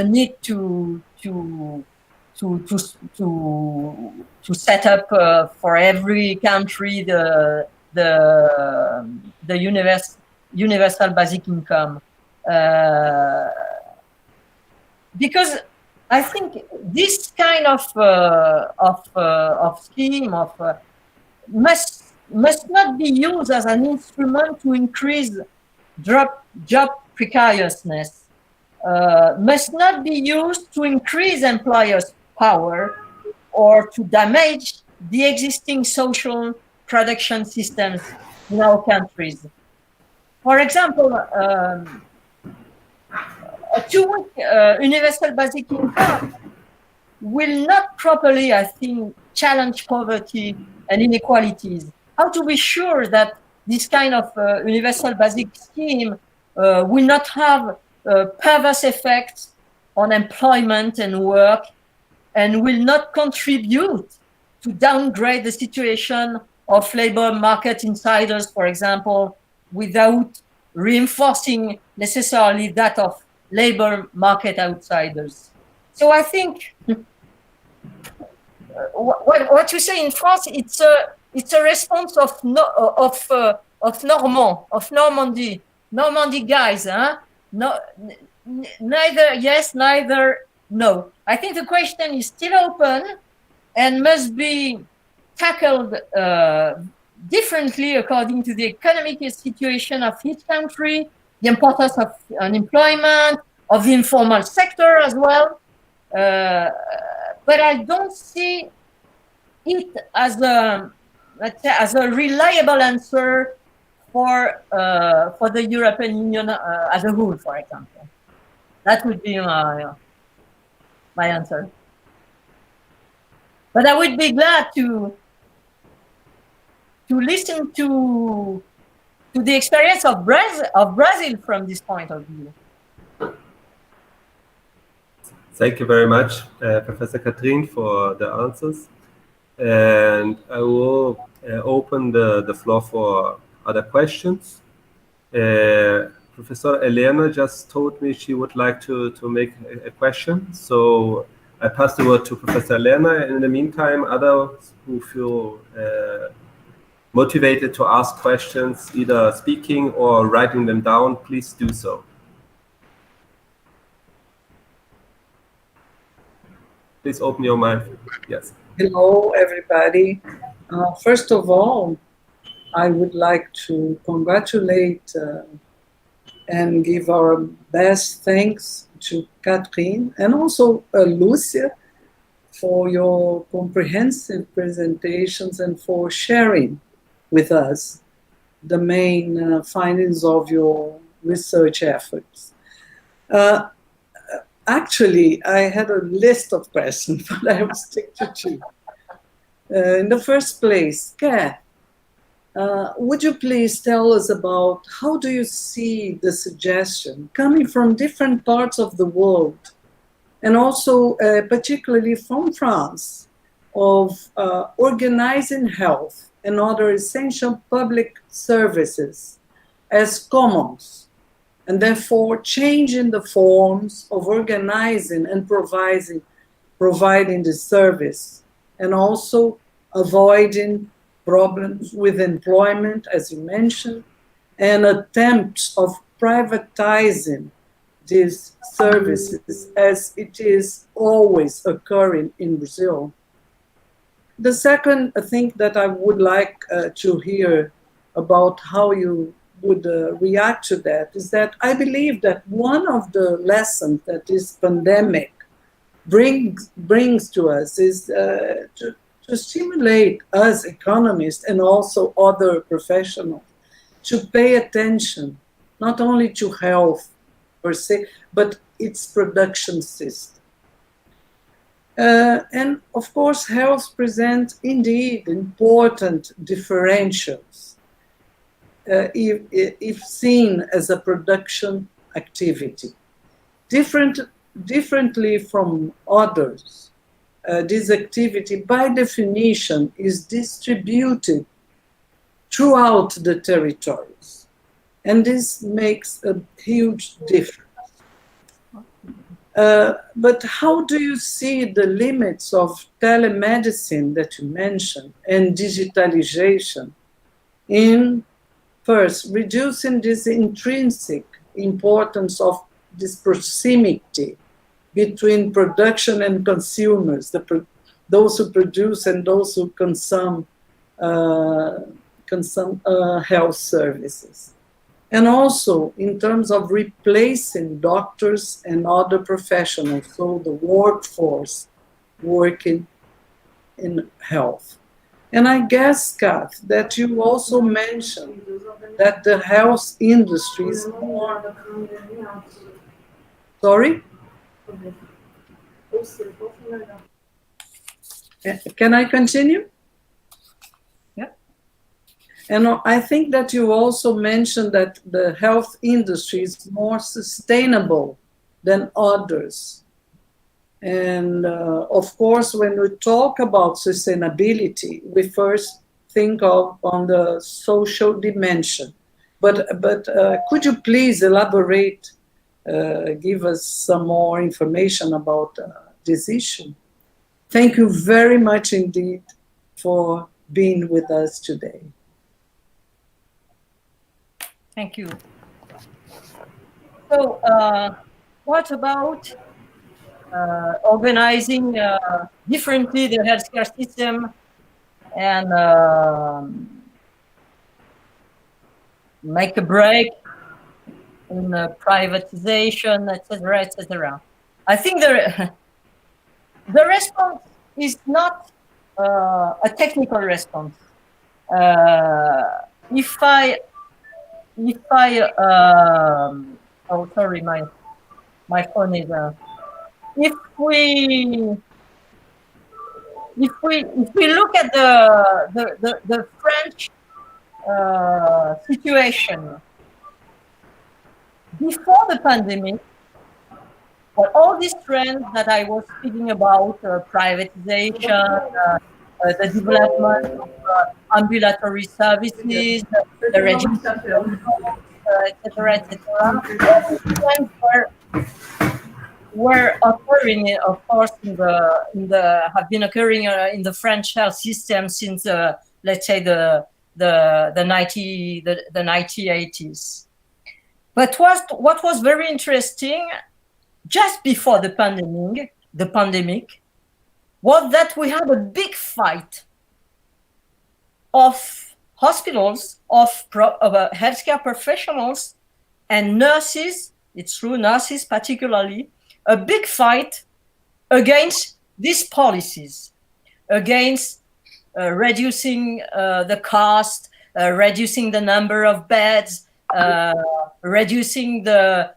need to set up for every country the universal basic income, because I think this kind of scheme must not be used as an instrument to increase job precariousness, must not be used to increase employers' power or to damage the existing social production systems in our countries. For example, a 2-week universal basic income will not properly, I think, challenge poverty and inequalities. How to be sure that this kind of universal basic scheme will not have perverse effects on employment and work, and will not contribute to downgrade the situation of labor market insiders, for example, without reinforcing necessarily that of labor market outsiders. So I think what you say in France, it's a response of Normandy guys, huh? No, neither yes, neither no. I think the question is still open and must be tackled differently according to the economic situation of each country, the importance of unemployment, of the informal sector as well. But I don't see it as a, let's say, as a reliable answer for the European Union as a whole, for example. That would be my answer. But I would be glad to listen to the experience of Brazil from this point of view. Thank you very much, Professor Catherine, for the answers. And I will open the floor for other questions. Professor Elena just told me she would like to make a question. So I pass the word to Professor Elena. In the meantime, others who feel motivated to ask questions, either speaking or writing them down, please do so. Please open your mic. Yes. Hello, everybody. First of all, I would like to congratulate and give our best thanks to Catherine and also Lúcia for your comprehensive presentations and for sharing with us the main findings of your research efforts. Actually, I had a list of questions, but I will stick to two. In the first place, Kath, would you please tell us about how do you see the suggestion coming from different parts of the world, and also particularly from France, of organizing health and other essential public services as commons, and therefore changing the forms of organizing and providing the service, and also avoiding problems with employment, as you mentioned, and attempts of privatizing these services, as it is always occurring in Brazil. The second thing that I would like to hear about how you would react to that is that I believe that one of the lessons that this pandemic brings to us is to stimulate us economists and also other professionals to pay attention not only to health per se, but its production system. And of course, health presents indeed important differentials if seen as a production activity. Differently from others, this activity by definition is distributed throughout the territories. And this makes a huge difference. But how do you see the limits of telemedicine that you mentioned and digitalization in, first, reducing this intrinsic importance of this proximity between production and consumers, those who produce and those who consume health services? And also in terms of replacing doctors and other professionals, so the workforce working in health. And I guess, Kath, that you also mentioned that the health industry is more... Sorry? Can I continue? And I think that you also mentioned that the health industry is more sustainable than others. And of course, when we talk about sustainability, we first think of on the social dimension. But could you please elaborate, give us some more information about this issue? Thank you very much indeed for being with us today. Thank you. So, what about organizing differently the healthcare system and make a break in privatization, etc., etc.? I think the response is not a technical response. Oh, sorry, my phone is. If we look at the French situation before the pandemic, all these trends that I was speaking about, privatization, the development of ambulatory services, the registration, etc., were occurring, of course, have been occurring in the French health system since, let's say, the 1980s. But what was very interesting, just before the pandemic, was that we had a big fight of hospitals, of healthcare professionals and nurses, it's true, nurses particularly, a big fight against these policies, against reducing the cost, reducing the number of beds, reducing the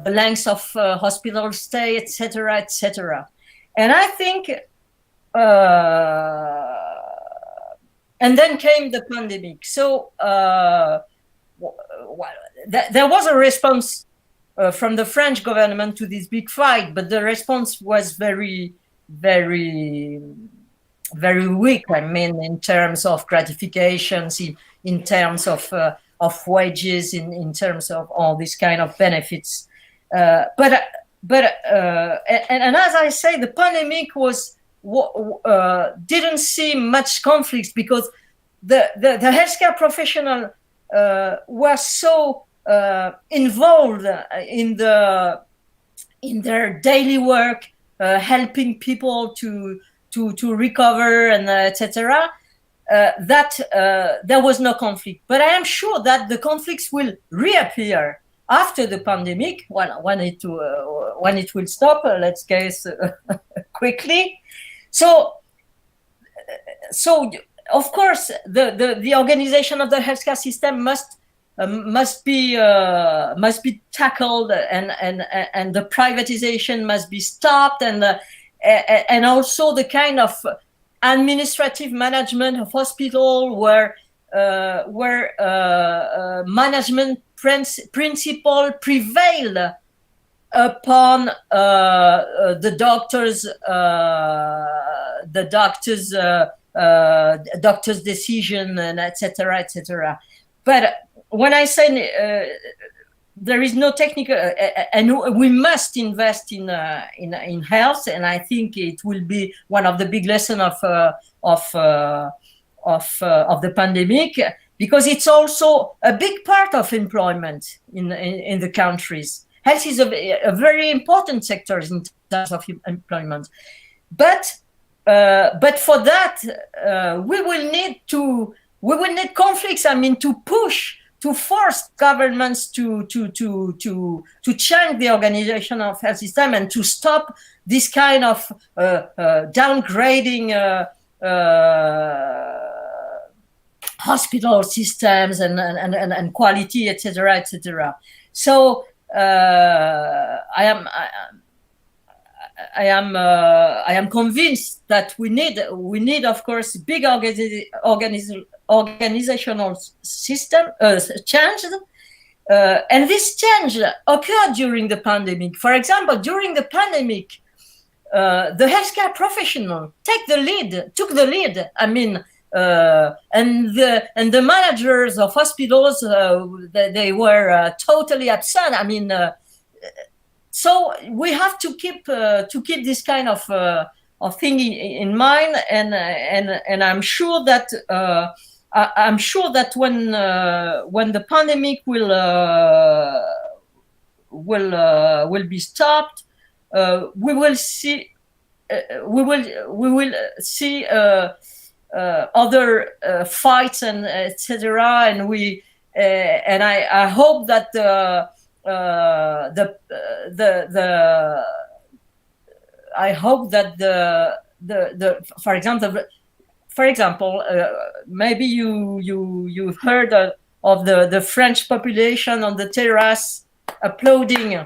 length of hospital stay, etc., etc. And I think And then came the pandemic. So there was a response from the French government to this big fight, but the response was very, very, very weak. I mean, in terms of gratifications, in terms of wages, in terms of all these kind of benefits. But as I say, the pandemic didn't see much conflicts because the healthcare professional were so involved in their daily work, helping people to recover and etc. That there was no conflict. But I am sure that the conflicts will reappear after the pandemic when it will stop. Let's guess quickly. So of course the organization of the healthcare system must be tackled, and the privatization must be stopped, and also the kind of administrative management of hospital where management principle prevail upon the doctor's decision, and etc., etc. But when I say there is no technical, and we must invest in health, and I think it will be one of the big lessons of the pandemic, because it's also a big part of employment in the countries. Health is a very important sector in terms of employment, but for that we will need conflicts. I mean, to force governments to change the organization of health system and to stop this kind of downgrading hospital systems and quality, etc., etc. So I am convinced that we need of course big organizational system change, and this change occurred during the pandemic. For example, during the pandemic, the healthcare professional took the lead. I mean, and the managers of hospitals, they were totally absent. I mean, so we have to keep this kind of thing in mind, and I'm sure that when the pandemic will be stopped, we will see other fights and etc. And I hope that for example, maybe you've heard of the French population on the terrace applauding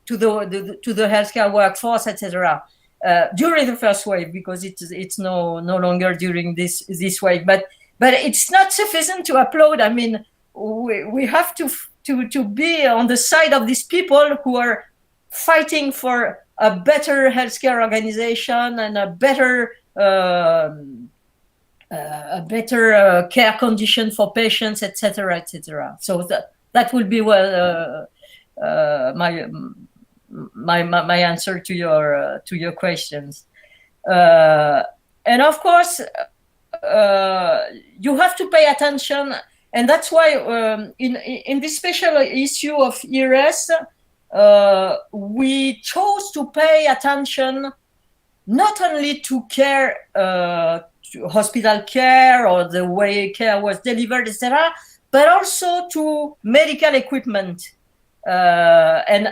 to the healthcare workforce, etc. During the first wave, because it's no longer during this wave, but it's not sufficient to applaud. I mean, we have to be on the side of these people who are fighting for a better healthcare organization and a better care condition for patients, etc., etc. So that will be my answer to your questions. And of course, you have to pay attention, and that's why in this special issue of IRES, we chose to pay attention not only to care, to hospital care or the way care was delivered, etc., but also to medical equipment. And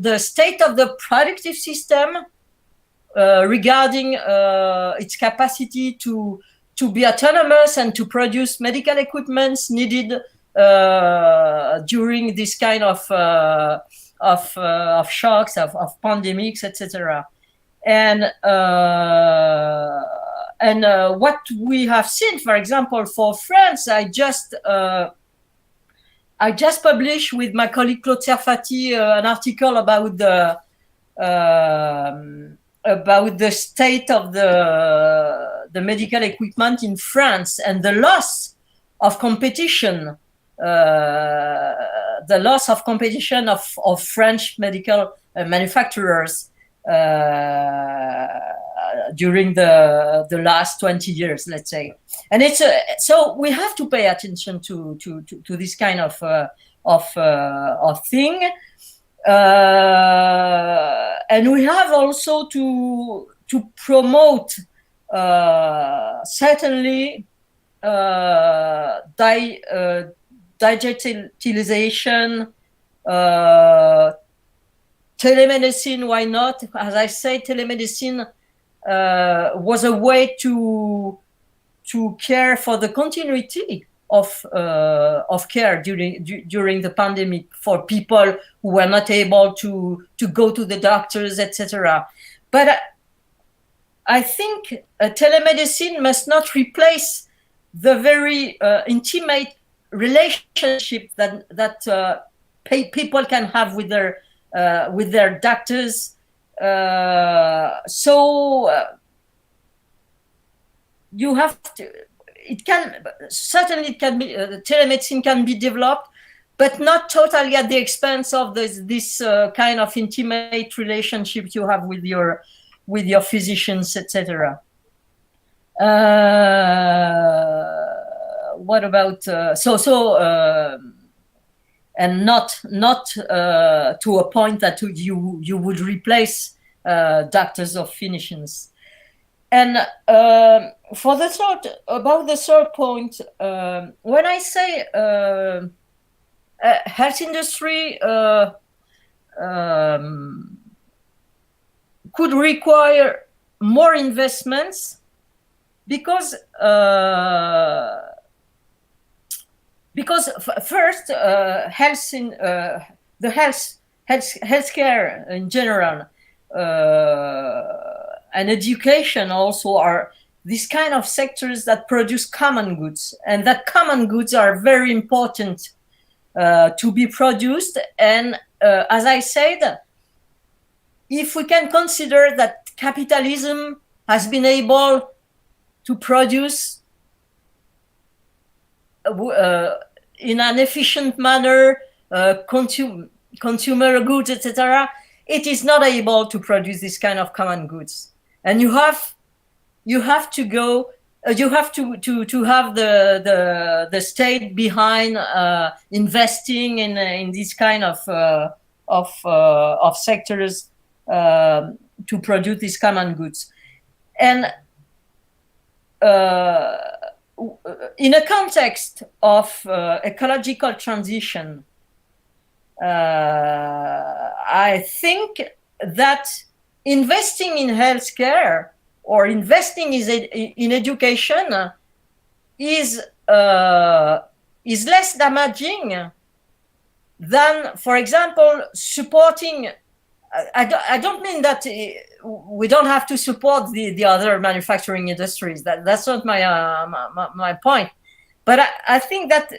the state of the productive system regarding its capacity to be autonomous and to produce medical equipments needed during this kind of shocks, of pandemics, etc. And what we have seen, for example, for France, I just published with my colleague Claude Serfati an article about the state of the medical equipment in France and the loss of competition, of French medical manufacturers during the last 20 years, let's say. And it's so we have to pay attention to this kind of thing. And we have also to promote certainly digitalization, telemedicine. Why not? As I say, telemedicine was a way to care for the continuity of care during the pandemic for people who were not able to go to the doctors, etc. But I think telemedicine must not replace the very intimate relationship that people can have with their doctors. So you have to. It can be telemedicine can be developed, but not totally at the expense of this kind of intimate relationship you have with your physicians, etc. What about and not to a point that you would replace doctors or physicians. And for the third point, when I say health industry could require more investments because first healthcare in general and education also are these kind of sectors that produce common goods, and that common goods are very important to be produced. And as I said, if we can consider that capitalism has been able to produce in an efficient manner consumer goods, etc., it is not able to produce this kind of common goods. And you have to have the state behind investing in this kind of sectors to produce these common goods. And in a context of ecological transition, I think that investing in healthcare or investing in education is less damaging than, for example, supporting. I don't mean that we don't have to support the other manufacturing industries. That's not my point. But I think that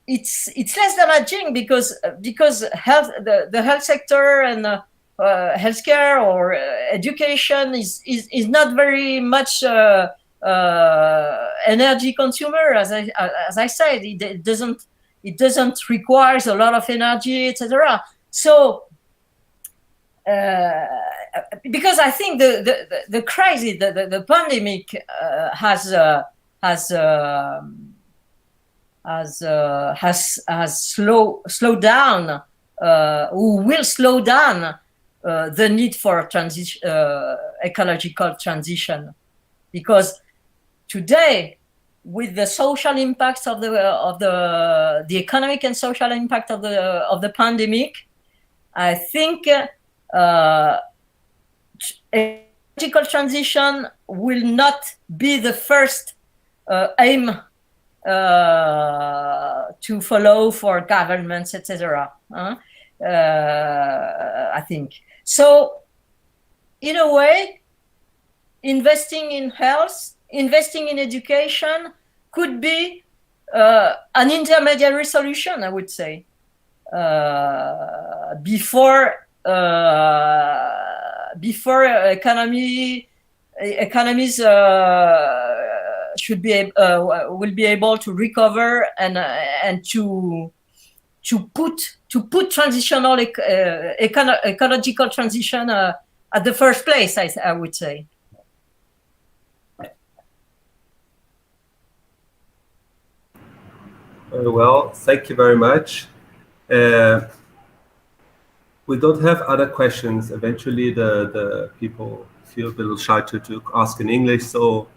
it's less damaging because the health sector and healthcare or education is not very much energy consumer, as I said. It doesn't require a lot of energy, etc. So because I think the crisis, the pandemic has slowed down, will slow down the need for ecological transition, because today, with the social impacts of the economic and social impact of the pandemic, I think ecological transition will not be the first aim to follow for governments, etc. I think so. In a way, investing in health investing in education could be an intermediary solution, I would say, before economies should be will be able to recover and to put transitional ecological transition at the first place, I would say. Very well, thank you very much. We don't have other questions. Eventually, the people feel a little shy to ask in English. So,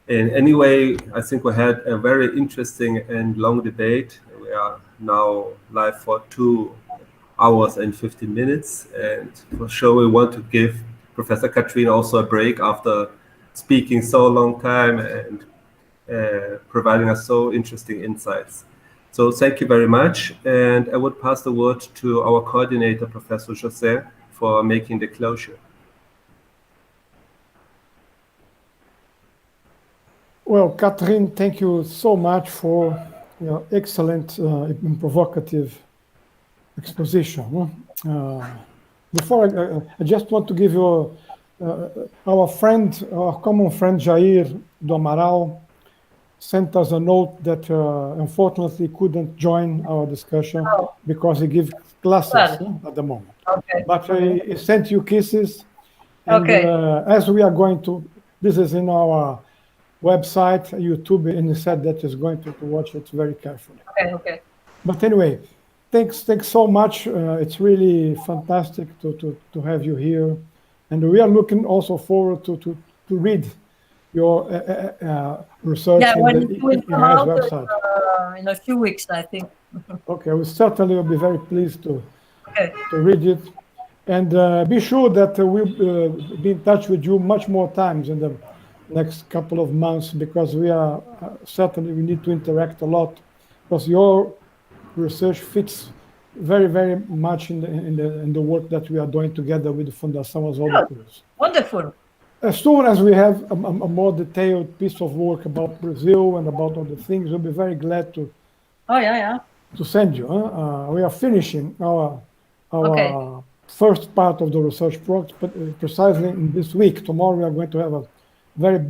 in any way, I think we had a very interesting and long debate. We are now live for 2 hours and 15 minutes. And for sure, we want to give Professor Katrina also a break after speaking so long time and providing us so interesting insights. So thank you very much. And I would pass the word to our coordinator, Professor José, for making the closure. Well, Catherine, thank you so much for your excellent and provocative exposition. Before I just want to give you our common friend Jair do Amaral sent us a note that unfortunately couldn't join our discussion because he gives classes at the moment. Okay. But he sent you kisses. And, Okay. as we are going to, this is in our website, YouTube, and he said that he's going to watch it very carefully. Okay. But anyway, thanks so much. It's really fantastic to have you here. And we are looking also forward to read your research in the IRES website. In a few weeks, I think. Okay, we certainly will be very pleased to read it. And be sure that we'll be in touch with you much more times in the next couple of months, because we are certainly, we need to interact a lot, because your research fits very, very much in the work that we are doing together with the Fundação Oswaldo Cruz. Wonderful. As soon as we have a more detailed piece of work about Brazil and about other things, we'll be very glad to to send you. We are finishing our first part of the research project, but precisely in this week. Tomorrow we are going to have a very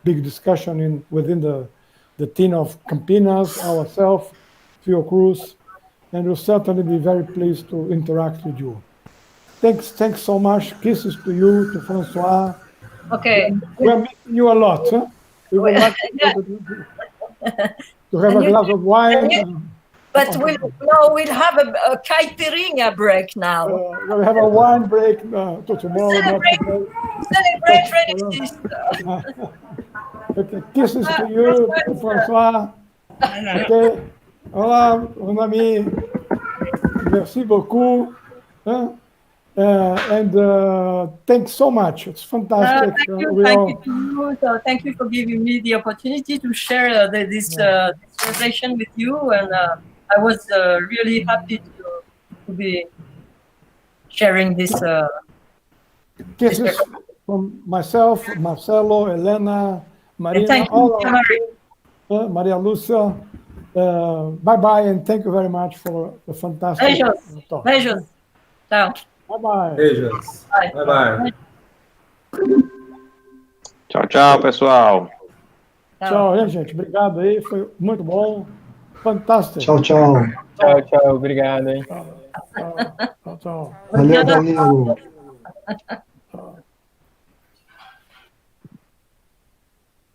big discussion within the team of Campinas, ourselves, Fiocruz, and we'll certainly be very pleased to interact with you. Thanks so much. Kisses to you, to Francois. Okay. We are missing you a lot. Huh? We would like to have a glass of wine. But we'll have a caipirinha break now. We'll have a wine break to tomorrow. Celebrate RedeSist. Okay, kisses to you, to Francois. Okay. Olá, mon ami. Merci beaucoup. And thanks so much. It's fantastic. Thank you. So thank you for giving me the opportunity to share this presentation with you. And I was really happy to be sharing this. Kisses from myself, Marcelo, Elena, Marina, thank all you, Maria Lúcia. Bye-bye, and thank you very much for the fantastic talk. Beijos. Ciao. Bye-bye. Beijos. Bye-bye. Tchau, pessoal. Tchau, gente. Obrigado aí. Foi muito bom. Fantástico. Tchau. Tchau. Obrigado, hein? Tchau. Valeu.